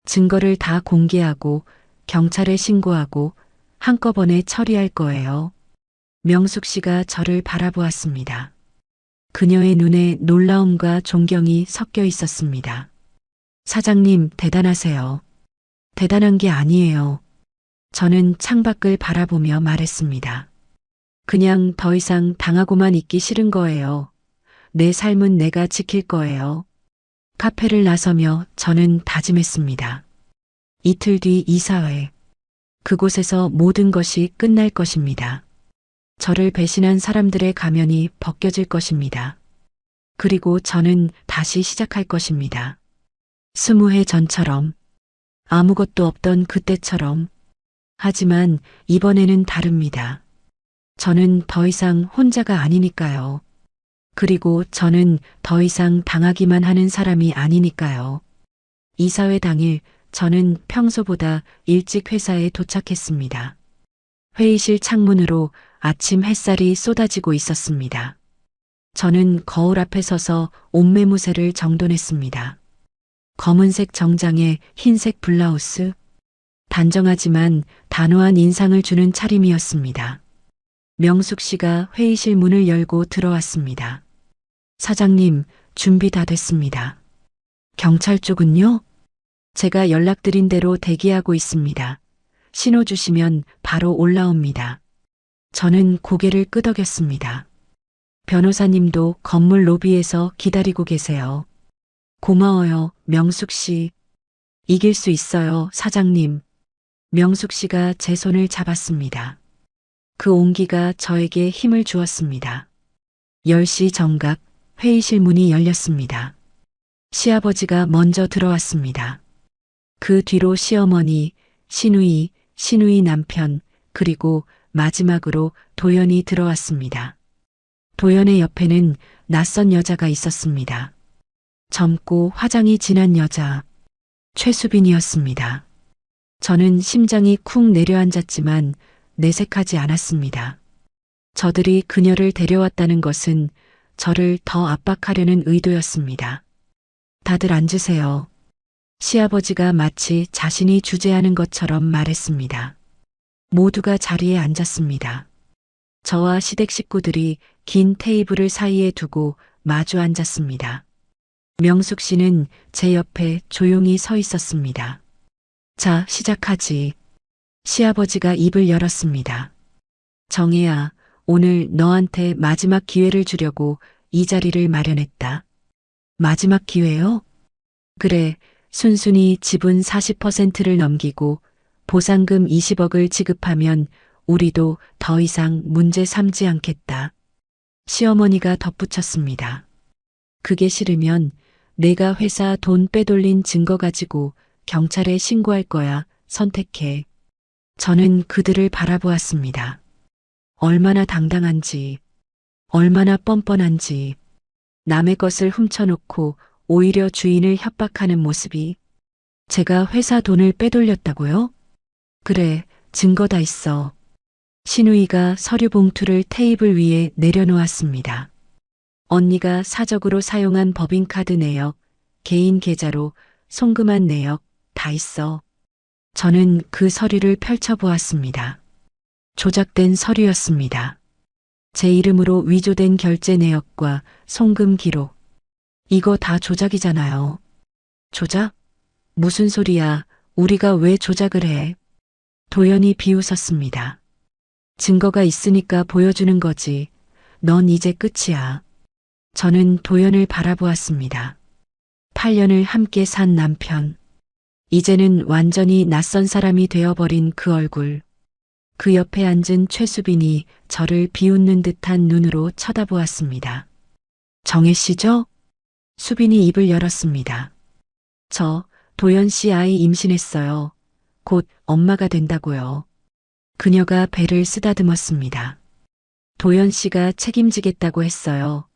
증거를 다 공개하고 경찰에 신고하고 한꺼번에 처리할 거예요. 명숙 씨가 저를 바라보았습니다. 그녀의 눈에 놀라움과 존경이 섞여 있었습니다. 사장님, 대단하세요. 대단한 게 아니에요. 저는 창밖을 바라보며 말했습니다. 그냥 더 이상 당하고만 있기 싫은 거예요. 내 삶은 내가 지킬 거예요. 카페를 나서며 저는 다짐했습니다. 이틀 뒤 이사회. 그곳에서 모든 것이 끝날 것입니다. 저를 배신한 사람들의 가면이 벗겨질 것입니다. 그리고 저는 다시 시작할 것입니다. 20해 전처럼, 아무것도 없던 그때처럼. 하지만 이번에는 다릅니다. 저는 더 이상 혼자가 아니니까요. 그리고 저는 더 이상 당하기만 하는 사람이 아니니까요. 이사회 당일 저는 평소보다 일찍 회사에 도착했습니다. 회의실 창문으로 아침 햇살이 쏟아지고 있었습니다. 저는 거울 앞에 서서 옷매무새를 정돈했습니다. 검은색 정장에 흰색 블라우스, 단정하지만 단호한 인상을 주는 차림이었습니다. 명숙 씨가 회의실 문을 열고 들어왔습니다. 사장님, 준비 다 됐습니다. 경찰 쪽은요? 제가 연락드린 대로 대기하고 있습니다. 신호 주시면 바로 올라옵니다. 저는 고개를 끄덕였습니다. 변호사님도 건물 로비에서 기다리고 계세요. 고마워요, 명숙 씨. 이길 수 있어요, 사장님. 명숙 씨가 제 손을 잡았습니다. 그 온기가 저에게 힘을 주었습니다. 10시 정각 회의실 문이 열렸습니다. 시아버지가 먼저 들어왔습니다. 그 뒤로 시어머니, 신우이 남편, 그리고 마지막으로 도연이 들어왔습니다. 도연의 옆에는 낯선 여자가 있었습니다. 젊고 화장이 진한 여자, 최수빈이었습니다. 저는 심장이 쿵 내려앉았지만 내색하지 않았습니다. 저들이 그녀를 데려왔다는 것은 저를 더 압박하려는 의도였습니다. 다들 앉으세요. 시아버지가 마치 자신이 주재하는 것처럼 말했습니다. 모두가 자리에 앉았습니다. 저와 시댁 식구들이 긴 테이블을 사이에 두고 마주 앉았습니다. 명숙 씨는 제 옆에 조용히 서 있었습니다. 자, 시작하지. 시아버지가 입을 열었습니다. 정혜야, 오늘 너한테 마지막 기회를 주려고 이 자리를 마련했다. 마지막 기회요? 그래, 순순히 지분 40%를 넘기고 보상금 20억을 지급하면 우리도 더 이상 문제 삼지 않겠다. 시어머니가 덧붙였습니다. 그게 싫으면 내가 회사 돈 빼돌린 증거 가지고 경찰에 신고할 거야. 선택해. 저는 그들을 바라보았습니다. 얼마나 당당한지, 얼마나 뻔뻔한지, 남의 것을 훔쳐놓고 오히려 주인을 협박하는 모습이. 제가 회사 돈을 빼돌렸다고요? 그래, 증거 다 있어. 신우이가 서류 봉투를 테이블 위에 내려놓았습니다. 언니가 사적으로 사용한 법인카드 내역, 개인 계좌로 송금한 내역 다 있어. 저는 그 서류를 펼쳐보았습니다. 조작된 서류였습니다. 제 이름으로 위조된 결제 내역과 송금 기록. 이거 다 조작이잖아요. 조작? 무슨 소리야? 우리가 왜 조작을 해? 도연이 비웃었습니다. 증거가 있으니까 보여주는 거지. 넌 이제 끝이야. 저는 도연을 바라보았습니다. 8년을 함께 산 남편. 이제는 완전히 낯선 사람이 되어버린 그 얼굴. 그 옆에 앉은 최수빈이 저를 비웃는 듯한 눈으로 쳐다보았습니다. 정혜 씨죠? 수빈이 입을 열었습니다. 저 도연 씨 아이 임신했어요. 곧 엄마가 된다고요. 그녀가 배를 쓰다듬었습니다. 도연 씨가 책임지겠다고 했어요.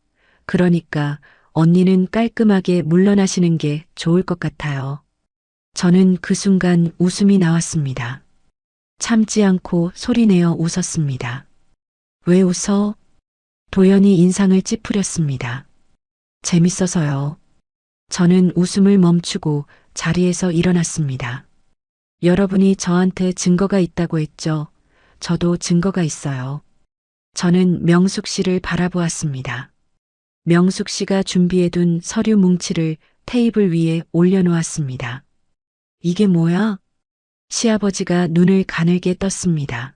그러니까 언니는 깔끔하게 물러나시는 게 좋을 것 같아요. 저는 그 순간 웃음이 나왔습니다. 참지 않고 소리내어 웃었습니다. 왜 웃어? 도연이 인상을 찌푸렸습니다. 재밌어서요. 저는 웃음을 멈추고 자리에서 일어났습니다. 여러분이 저한테 증거가 있다고 했죠? 저도 증거가 있어요. 저는 명숙 씨를 바라보았습니다. 명숙 씨가 준비해둔 서류 뭉치를 테이블 위에 올려놓았습니다. 이게 뭐야? 시아버지가 눈을 가늘게 떴습니다.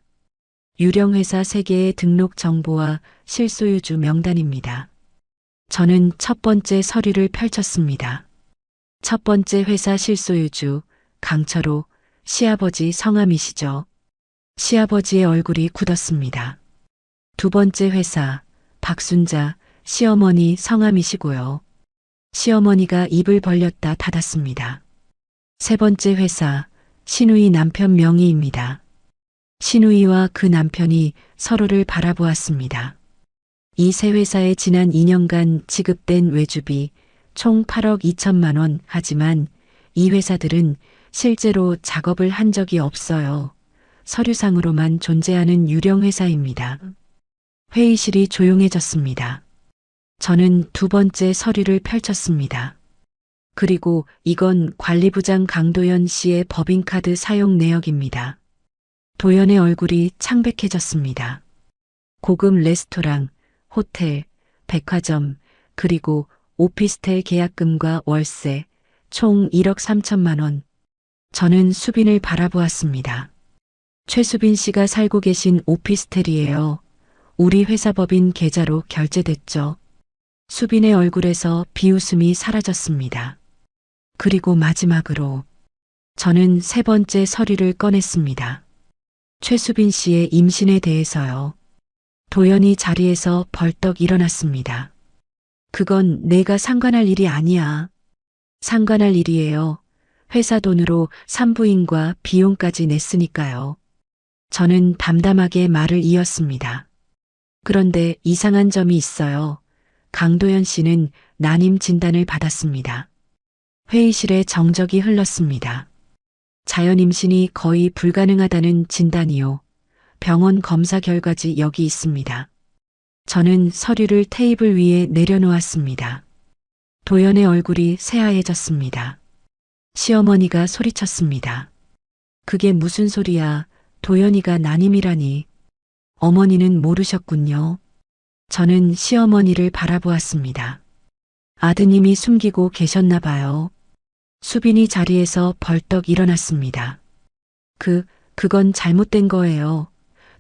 유령회사 3개의 등록 정보와 실소유주 명단입니다. 저는 첫 번째 서류를 펼쳤습니다. 첫 번째 회사 실소유주, 강철호, 시아버지 성함이시죠? 시아버지의 얼굴이 굳었습니다. 두 번째 회사, 박순자, 시어머니 성함이시고요. 시어머니가 입을 벌렸다 닫았습니다. 세 번째 회사, 신우이 남편 명의입니다. 신우이와 그 남편이 서로를 바라보았습니다. 이 세 회사에 지난 2년간 지급된 외주비 총 8억 2천만 원. 하지만 이 회사들은 실제로 작업을 한 적이 없어요. 서류상으로만 존재하는 유령 회사입니다. 회의실이 조용해졌습니다. 저는 두 번째 서류를 펼쳤습니다. 그리고 이건 관리부장 강도연 씨의 법인카드 사용 내역입니다. 도연의 얼굴이 창백해졌습니다. 고급 레스토랑, 호텔, 백화점, 그리고 오피스텔 계약금과 월세, 총 1억 3천만 원. 저는 수빈을 바라보았습니다. 최수빈 씨가 살고 계신 오피스텔이에요. 우리 회사 법인 계좌로 결제됐죠. 수빈의 얼굴에서 비웃음이 사라졌습니다. 그리고 마지막으로 저는 세 번째 서류를 꺼냈습니다. 최수빈 씨의 임신에 대해서요. 도연이 자리에서 벌떡 일어났습니다. 그건 내가 상관할 일이 아니야. 상관할 일이에요. 회사 돈으로 산부인과 비용까지 냈으니까요. 저는 담담하게 말을 이었습니다. 그런데 이상한 점이 있어요. 강도연 씨는 난임 진단을 받았습니다. 회의실에 정적이 흘렀습니다. 자연 임신이 거의 불가능하다는 진단이요. 병원 검사 결과지 여기 있습니다. 저는 서류를 테이블 위에 내려놓았습니다. 도연의 얼굴이 새하얘졌습니다. 시어머니가 소리쳤습니다. 그게 무슨 소리야? 도연이가 난임이라니. 어머니는 모르셨군요. 저는 시어머니를 바라보았습니다. 아드님이 숨기고 계셨나 봐요. 수빈이 자리에서 벌떡 일어났습니다. 그건 잘못된 거예요.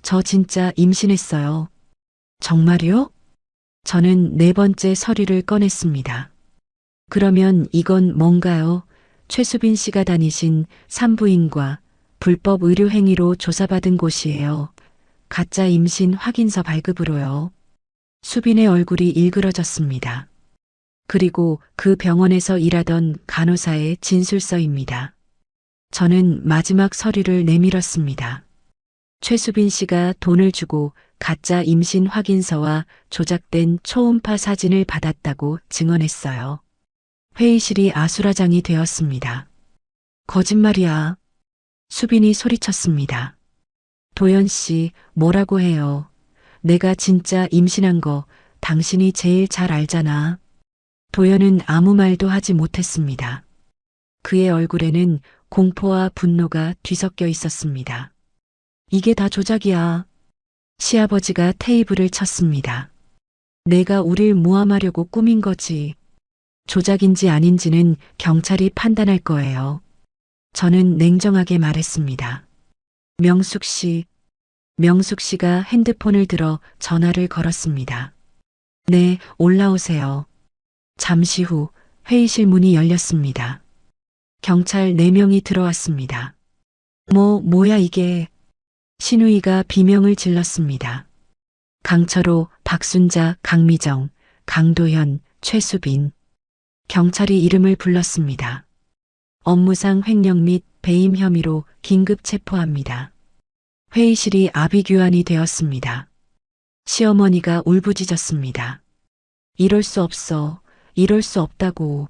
저 진짜 임신했어요. 정말요? 저는 네 번째 서류를 꺼냈습니다. 그러면 이건 뭔가요? 최수빈 씨가 다니신 산부인과 불법 의료 행위로 조사받은 곳이에요. 가짜 임신 확인서 발급으로요. 수빈의 얼굴이 일그러졌습니다. 그리고 그 병원에서 일하던 간호사의 진술서입니다. 저는 마지막 서류를 내밀었습니다. 최수빈 씨가 돈을 주고 가짜 임신 확인서와 조작된 초음파 사진을 받았다고 증언했어요. 회의실이 아수라장이 되었습니다. 거짓말이야. 수빈이 소리쳤습니다. 도연 씨, 뭐라고 해요? 내가 진짜 임신한 거 당신이 제일 잘 알잖아. 도연은 아무 말도 하지 못했습니다. 그의 얼굴에는 공포와 분노가 뒤섞여 있었습니다. 이게 다 조작이야. 시아버지가 테이블을 쳤습니다. 내가 우릴 모함하려고 꾸민 거지. 조작인지 아닌지는 경찰이 판단할 거예요. 저는 냉정하게 말했습니다. 명숙 씨가 핸드폰을 들어 전화를 걸었습니다. 네, 올라오세요. 잠시 후 회의실 문이 열렸습니다. 경찰 4명이 들어왔습니다. 뭐야 이게. 신우이가 비명을 질렀습니다. 강철호, 박순자, 강미정, 강도현, 최수빈. 경찰이 이름을 불렀습니다. 업무상 횡령 및 배임 혐의로 긴급 체포합니다. 회의실이 아비규환이 되었습니다. 시어머니가 울부짖었습니다. 이럴 수 없어. 이럴 수 없다고.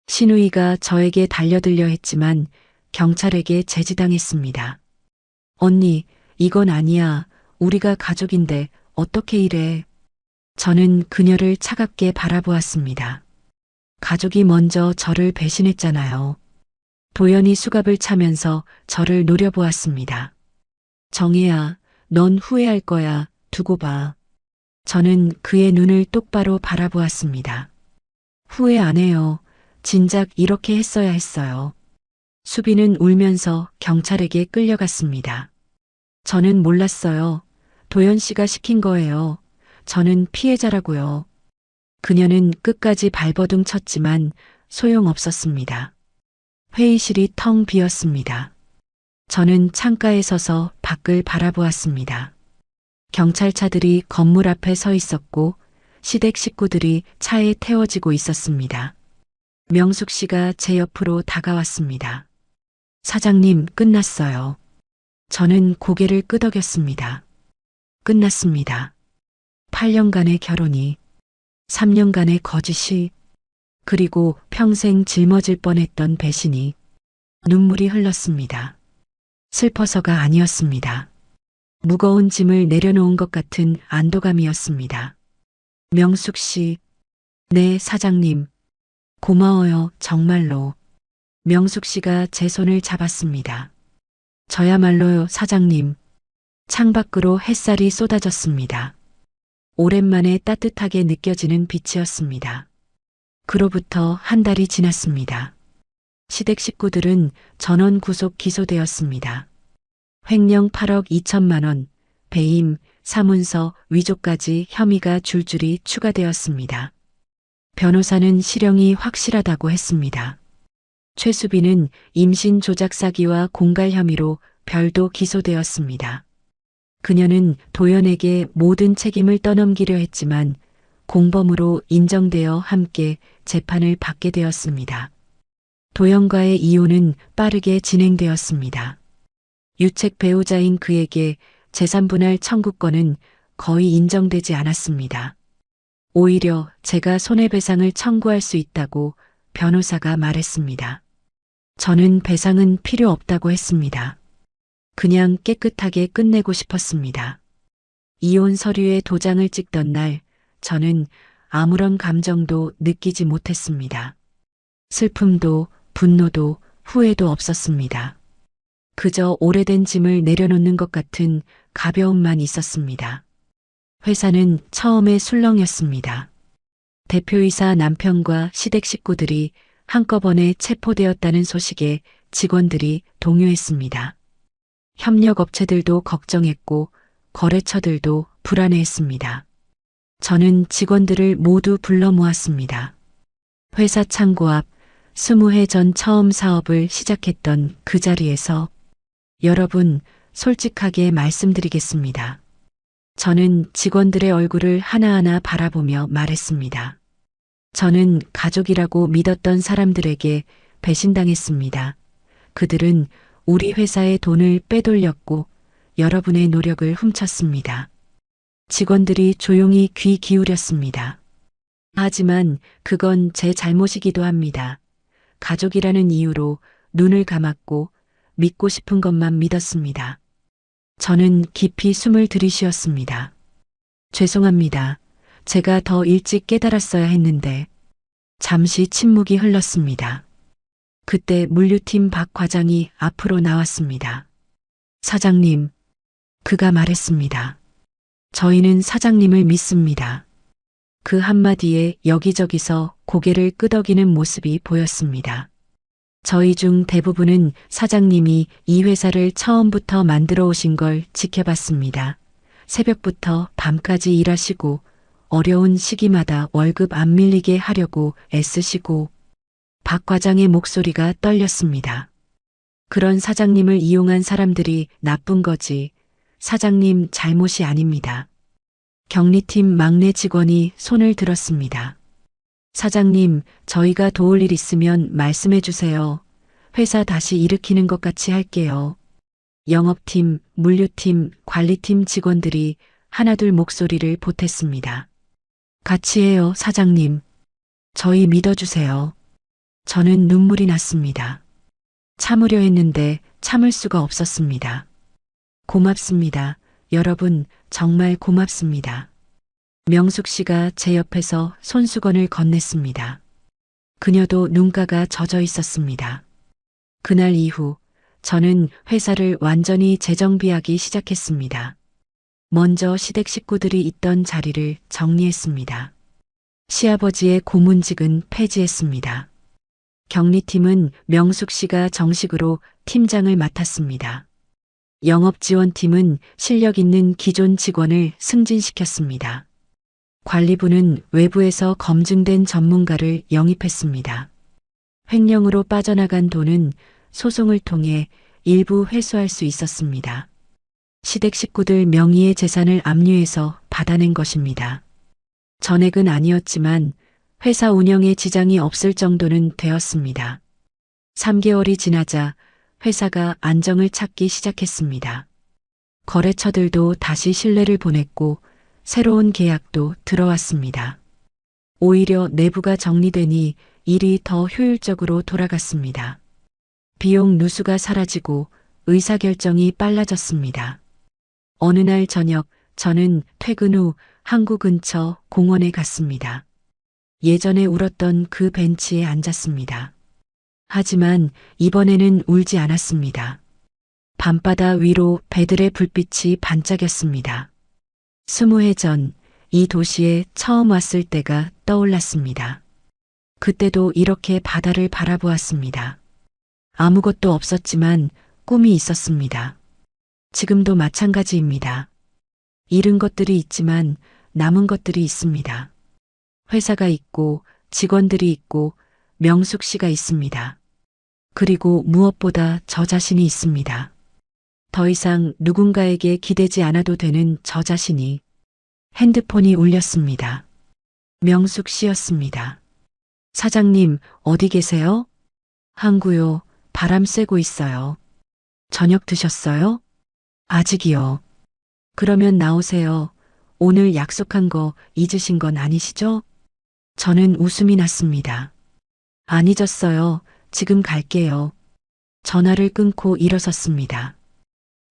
신우이가 저에게 달려들려 했지만 경찰에게 제지당했습니다. 언니, 이건 아니야. 우리가 가족인데 어떻게 이래. 저는 그녀를 차갑게 바라보았습니다. 가족이 먼저 저를 배신했잖아요. 도연이 수갑을 차면서 저를 노려보았습니다. 정혜야, 넌 후회할 거야. 두고 봐. 저는 그의 눈을 똑바로 바라보았습니다. 후회 안 해요. 진작 이렇게 했어야 했어요. 수빈은 울면서 경찰에게 끌려갔습니다. 저는 몰랐어요. 도연 씨가 시킨 거예요. 저는 피해자라고요. 그녀는 끝까지 발버둥 쳤지만 소용없었습니다. 회의실이 텅 비었습니다. 저는 창가에 서서 밖을 바라보았습니다. 경찰차들이 건물 앞에 서 있었고 시댁 식구들이 차에 태워지고 있었습니다. 명숙 씨가 제 옆으로 다가왔습니다. 사장님, 끝났어요. 저는 고개를 끄덕였습니다. 끝났습니다. 8년간의 결혼이, 3년간의 거짓이, 그리고 평생 짊어질 뻔했던 배신이 눈물이 흘렀습니다. 슬퍼서가 아니었습니다. 무거운 짐을 내려놓은 것 같은 안도감이었습니다. 명숙 씨, 네, 사장님. 고마워요, 정말로. 명숙 씨가 제 손을 잡았습니다. 저야말로요, 사장님. 창밖으로 햇살이 쏟아졌습니다. 오랜만에 따뜻하게 느껴지는 빛이었습니다. 그로부터 한 달이 지났습니다. 시댁 식구들은 전원 구속 기소되었습니다. 횡령 8억 2천만 원, 배임, 사문서, 위조까지 혐의가 줄줄이 추가되었습니다. 변호사는 실형이 확실하다고 했습니다. 최수빈은 임신 조작 사기와 공갈 혐의로 별도 기소되었습니다. 그녀는 도연에게 모든 책임을 떠넘기려 했지만 공범으로 인정되어 함께 재판을 받게 되었습니다. 도연과의 이혼은 빠르게 진행되었습니다. 유책 배우자인 그에게 재산분할 청구권은 거의 인정되지 않았습니다. 오히려 제가 손해배상을 청구할 수 있다고 변호사가 말했습니다. 저는 배상은 필요 없다고 했습니다. 그냥 깨끗하게 끝내고 싶었습니다. 이혼 서류에 도장을 찍던 날, 저는 아무런 감정도 느끼지 못했습니다. 슬픔도 분노도 후회도 없었습니다. 그저 오래된 짐을 내려놓는 것 같은 가벼움만 있었습니다. 회사는 처음에 술렁였습니다. 대표이사 남편과 시댁 식구들이 한꺼번에 체포되었다는 소식에 직원들이 동요했습니다. 협력업체들도 걱정했고 거래처들도 불안해했습니다. 저는 직원들을 모두 불러 모았습니다. 회사 창고 앞 20해 전 처음 사업을 시작했던 그 자리에서 여러분, 솔직하게 말씀드리겠습니다. 저는 직원들의 얼굴을 하나하나 바라보며 말했습니다. 저는 가족이라고 믿었던 사람들에게 배신당했습니다. 그들은 우리 회사의 돈을 빼돌렸고 여러분의 노력을 훔쳤습니다. 직원들이 조용히 귀 기울였습니다. 하지만 그건 제 잘못이기도 합니다. 가족이라는 이유로 눈을 감았고 믿고 싶은 것만 믿었습니다. 저는 깊이 숨을 들이쉬었습니다. 죄송합니다. 제가 더 일찍 깨달았어야 했는데. 잠시 침묵이 흘렀습니다. 그때 물류팀 박 과장이 앞으로 나왔습니다. 사장님, 그가 말했습니다. 저희는 사장님을 믿습니다. 그 한마디에 여기저기서 고개를 끄덕이는 모습이 보였습니다. 저희 중 대부분은 사장님이 이 회사를 처음부터 만들어 오신 걸 지켜봤습니다. 새벽부터 밤까지 일하시고 어려운 시기마다 월급 안 밀리게 하려고 애쓰시고 박 과장의 목소리가 떨렸습니다. 그런 사장님을 이용한 사람들이 나쁜 거지 사장님 잘못이 아닙니다. 격리팀 막내 직원이 손을 들었습니다. 사장님, 저희가 도울 일 있으면 말씀해 주세요. 회사 다시 일으키는 것 같이 할게요. 영업팀, 물류팀, 관리팀 직원들이 하나둘 목소리를 보탰습니다. 같이 해요, 사장님. 저희 믿어주세요. 저는 눈물이 났습니다. 참으려 했는데 참을 수가 없었습니다. 고맙습니다. 여러분, 정말 고맙습니다. 명숙 씨가 제 옆에서 손수건을 건넸습니다. 그녀도 눈가가 젖어 있었습니다. 그날 이후 저는 회사를 완전히 재정비하기 시작했습니다. 먼저 시댁 식구들이 있던 자리를 정리했습니다. 시아버지의 고문직은 폐지했습니다. 격리팀은 명숙 씨가 정식으로 팀장을 맡았습니다. 영업지원팀은 실력 있는 기존 직원을 승진시켰습니다. 관리부는 외부에서 검증된 전문가를 영입했습니다. 횡령으로 빠져나간 돈은 소송을 통해 일부 회수할 수 있었습니다. 시댁 식구들 명의의 재산을 압류해서 받아낸 것입니다. 전액은 아니었지만 회사 운영에 지장이 없을 정도는 되었습니다. 3개월이 지나자 회사가 안정을 찾기 시작했습니다. 거래처들도 다시 신뢰를 보냈고 새로운 계약도 들어왔습니다. 오히려 내부가 정리되니 일이 더 효율적으로 돌아갔습니다. 비용 누수가 사라지고 의사결정이 빨라졌습니다. 어느 날 저녁 저는 퇴근 후 항구 근처 공원에 갔습니다. 예전에 울었던 그 벤치에 앉았습니다. 하지만 이번에는 울지 않았습니다. 밤바다 위로 배들의 불빛이 반짝였습니다. 20해 전 이 도시에 처음 왔을 때가 떠올랐습니다. 그때도 이렇게 바다를 바라보았습니다. 아무것도 없었지만 꿈이 있었습니다. 지금도 마찬가지입니다. 잃은 것들이 있지만 남은 것들이 있습니다. 회사가 있고 직원들이 있고 명숙 씨가 있습니다. 그리고 무엇보다 저 자신이 있습니다. 더 이상 누군가에게 기대지 않아도 되는 저 자신이. 핸드폰이 울렸습니다. 명숙 씨였습니다. 사장님, 어디 계세요? 항구요, 바람 쐬고 있어요. 저녁 드셨어요? 아직이요. 그러면 나오세요. 오늘 약속한 거 잊으신 건 아니시죠? 저는 웃음이 났습니다. 안 잊었어요. 지금 갈게요. 전화를 끊고 일어섰습니다.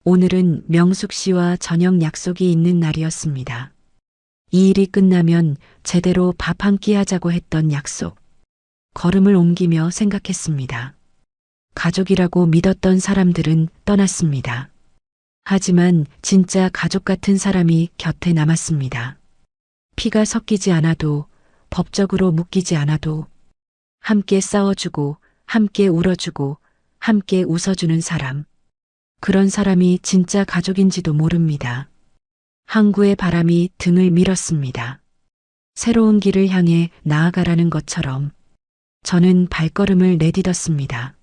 오늘은 명숙 씨와 저녁 약속이 있는 날이었습니다. 이 일이 끝나면 제대로 밥 한 끼 하자고 했던 약속. 걸음을 옮기며 생각했습니다. 가족이라고 믿었던 사람들은 떠났습니다. 하지만 진짜 가족 같은 사람이 곁에 남았습니다. 피가 섞이지 않아도, 법적으로 묶이지 않아도, 함께 싸워주고, 함께 울어주고, 함께 웃어주는 사람. 그런 사람이 진짜 가족인지도 모릅니다. 항구의 바람이 등을 밀었습니다. 새로운 길을 향해 나아가라는 것처럼 저는 발걸음을 내딛었습니다.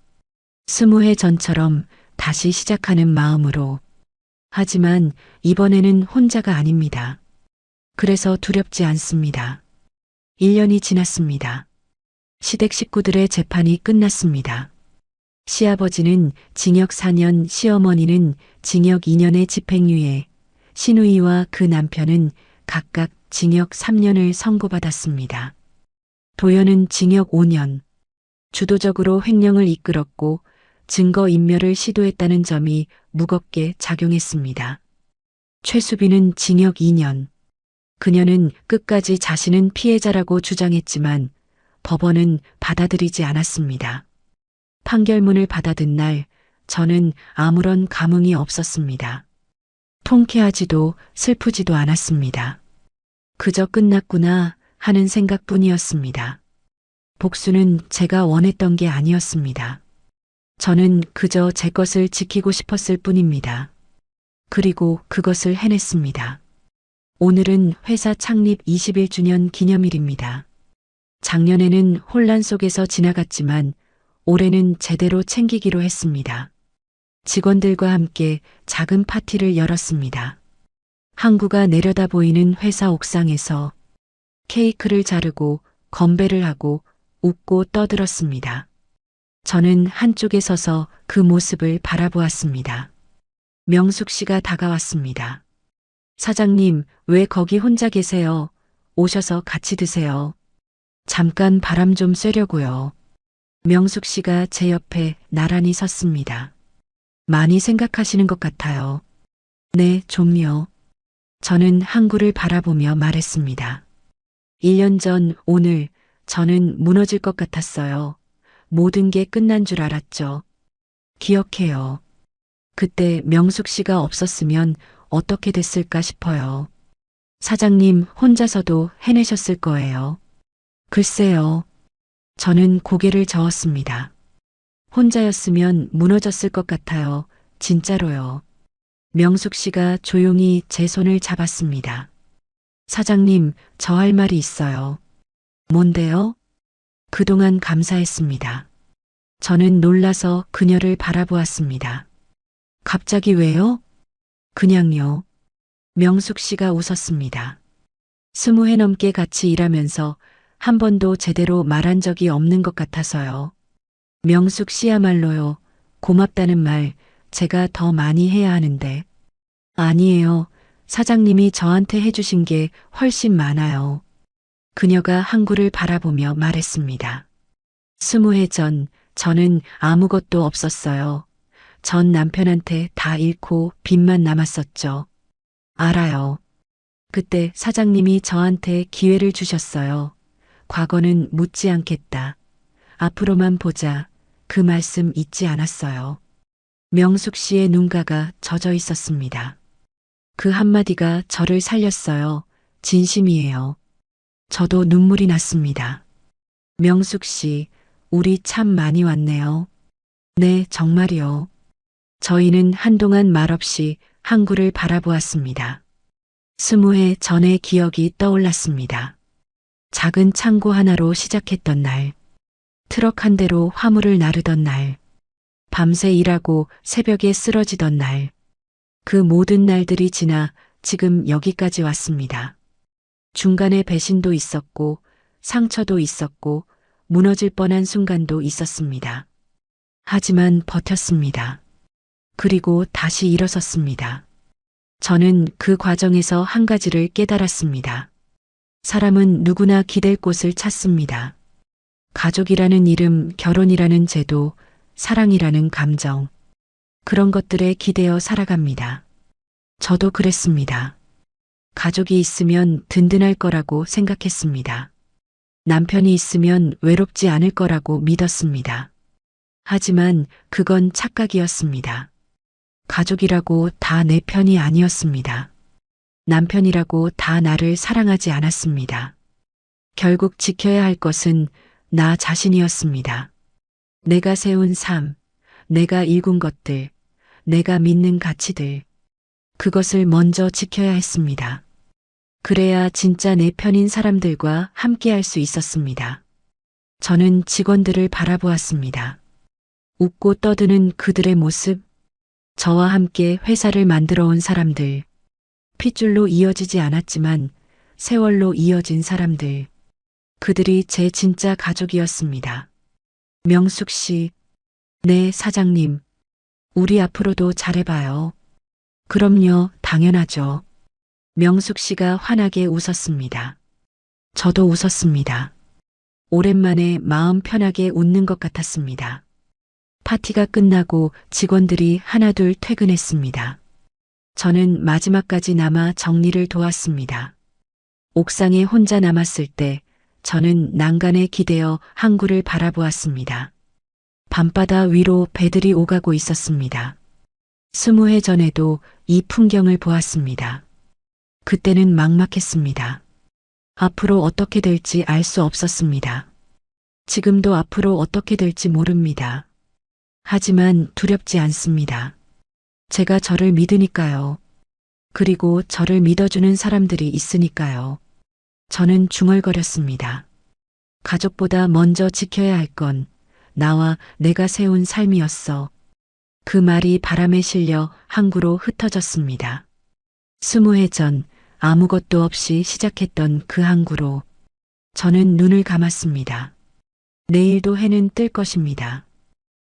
20해 전처럼 다시 시작하는 마음으로. 하지만 이번에는 혼자가 아닙니다. 그래서 두렵지 않습니다. 1년이 지났습니다. 시댁 식구들의 재판이 끝났습니다. 시아버지는 징역 4년, 시어머니는 징역 2년의 집행유예, 신우이와 그 남편은 각각 징역 3년을 선고받았습니다. 도연은 징역 5년. 주도적으로 횡령을 이끌었고 증거인멸을 시도했다는 점이 무겁게 작용했습니다. 최수빈은 징역 2년. 그녀는 끝까지 자신은 피해자라고 주장했지만 법원은 받아들이지 않았습니다. 판결문을 받아든 날 저는 아무런 감흥이 없었습니다. 통쾌하지도 슬프지도 않았습니다. 그저 끝났구나 하는 생각뿐이었습니다. 복수는 제가 원했던 게 아니었습니다. 저는 그저 제 것을 지키고 싶었을 뿐입니다. 그리고 그것을 해냈습니다. 오늘은 회사 창립 21주년 기념일입니다. 작년에는 혼란 속에서 지나갔지만 올해는 제대로 챙기기로 했습니다. 직원들과 함께 작은 파티를 열었습니다. 항구가 내려다 보이는 회사 옥상에서 케이크를 자르고 건배를 하고 웃고 떠들었습니다. 저는 한쪽에 서서 그 모습을 바라보았습니다. 명숙 씨가 다가왔습니다. 사장님, 왜 거기 혼자 계세요? 오셔서 같이 드세요. 잠깐 바람 좀 쐬려고요. 명숙 씨가 제 옆에 나란히 섰습니다. 많이 생각하시는 것 같아요. 네, 좀요. 저는 항구를 바라보며 말했습니다. 1년 전 오늘 저는 무너질 것 같았어요. 모든 게 끝난 줄 알았죠. 기억해요. 그때 명숙 씨가 없었으면 어떻게 됐을까 싶어요. 사장님 혼자서도 해내셨을 거예요. 글쎄요. 저는 고개를 저었습니다. 혼자였으면 무너졌을 것 같아요. 진짜로요. 명숙 씨가 조용히 제 손을 잡았습니다. 사장님, 저 할 말이 있어요. 뭔데요? 그동안 감사했습니다. 저는 놀라서 그녀를 바라보았습니다. 갑자기 왜요? 그냥요. 명숙 씨가 웃었습니다. 20해 넘게 같이 일하면서 한 번도 제대로 말한 적이 없는 것 같아서요. 명숙 씨야말로요. 고맙다는 말 제가 더 많이 해야 하는데. 아니에요. 사장님이 저한테 해주신 게 훨씬 많아요. 그녀가 항구를 바라보며 말했습니다. 20해 전 저는 아무것도 없었어요. 전 남편한테 다 잃고 빚만 남았었죠. 알아요. 그때 사장님이 저한테 기회를 주셨어요. 과거는 묻지 않겠다. 앞으로만 보자. 그 말씀 잊지 않았어요. 명숙 씨의 눈가가 젖어 있었습니다. 그 한마디가 저를 살렸어요. 진심이에요. 저도 눈물이 났습니다. 명숙 씨, 우리 참 많이 왔네요. 네, 정말이요. 저희는 한동안 말없이 항구를 바라보았습니다. 20해 전의 기억이 떠올랐습니다. 작은 창고 하나로 시작했던 날, 트럭 한 대로 화물을 나르던 날, 밤새 일하고 새벽에 쓰러지던 날, 그 모든 날들이 지나 지금 여기까지 왔습니다. 중간에 배신도 있었고, 상처도 있었고, 무너질 뻔한 순간도 있었습니다. 하지만 버텼습니다. 그리고 다시 일어섰습니다. 저는 그 과정에서 한 가지를 깨달았습니다. 사람은 누구나 기댈 곳을 찾습니다. 가족이라는 이름, 결혼이라는 제도, 사랑이라는 감정. 그런 것들에 기대어 살아갑니다. 저도 그랬습니다. 가족이 있으면 든든할 거라고 생각했습니다. 남편이 있으면 외롭지 않을 거라고 믿었습니다. 하지만 그건 착각이었습니다. 가족이라고 다 내 편이 아니었습니다. 남편이라고 다 나를 사랑하지 않았습니다. 결국 지켜야 할 것은 나 자신이었습니다. 내가 세운 삶, 내가 일군 것들, 내가 믿는 가치들, 그것을 먼저 지켜야 했습니다. 그래야 진짜 내 편인 사람들과 함께 할 수 있었습니다. 저는 직원들을 바라보았습니다. 웃고 떠드는 그들의 모습, 저와 함께 회사를 만들어 온 사람들, 핏줄로 이어지지 않았지만 세월로 이어진 사람들, 그들이 제 진짜 가족이었습니다. 명숙 씨, 네, 사장님, 우리 앞으로도 잘해봐요. 그럼요, 당연하죠. 명숙 씨가 환하게 웃었습니다. 저도 웃었습니다. 오랜만에 마음 편하게 웃는 것 같았습니다. 파티가 끝나고 직원들이 하나둘 퇴근했습니다. 저는 마지막까지 남아 정리를 도왔습니다. 옥상에 혼자 남았을 때 저는 난간에 기대어 항구를 바라보았습니다. 밤바다 위로 배들이 오가고 있었습니다. 20해 전에도 이 풍경을 보았습니다. 그때는 막막했습니다. 앞으로 어떻게 될지 알 수 없었습니다. 지금도 앞으로 어떻게 될지 모릅니다. 하지만 두렵지 않습니다. 제가 저를 믿으니까요. 그리고 저를 믿어주는 사람들이 있으니까요. 저는 중얼거렸습니다. 가족보다 먼저 지켜야 할 건 나와 내가 세운 삶이었어. 그 말이 바람에 실려 항구로 흩어졌습니다. 20해 전 아무것도 없이 시작했던 그 항구로 저는 눈을 감았습니다. 내일도 해는 뜰 것입니다.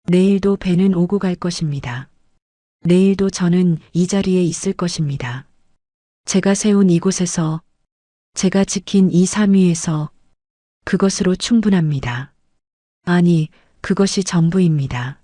내일도 배는 오고 갈 것입니다. 내일도 저는 이 자리에 있을 것입니다. 제가 세운 이곳에서, 제가 지킨 이 삶 위에서 그것으로 충분합니다. 아니, 그것이 전부입니다.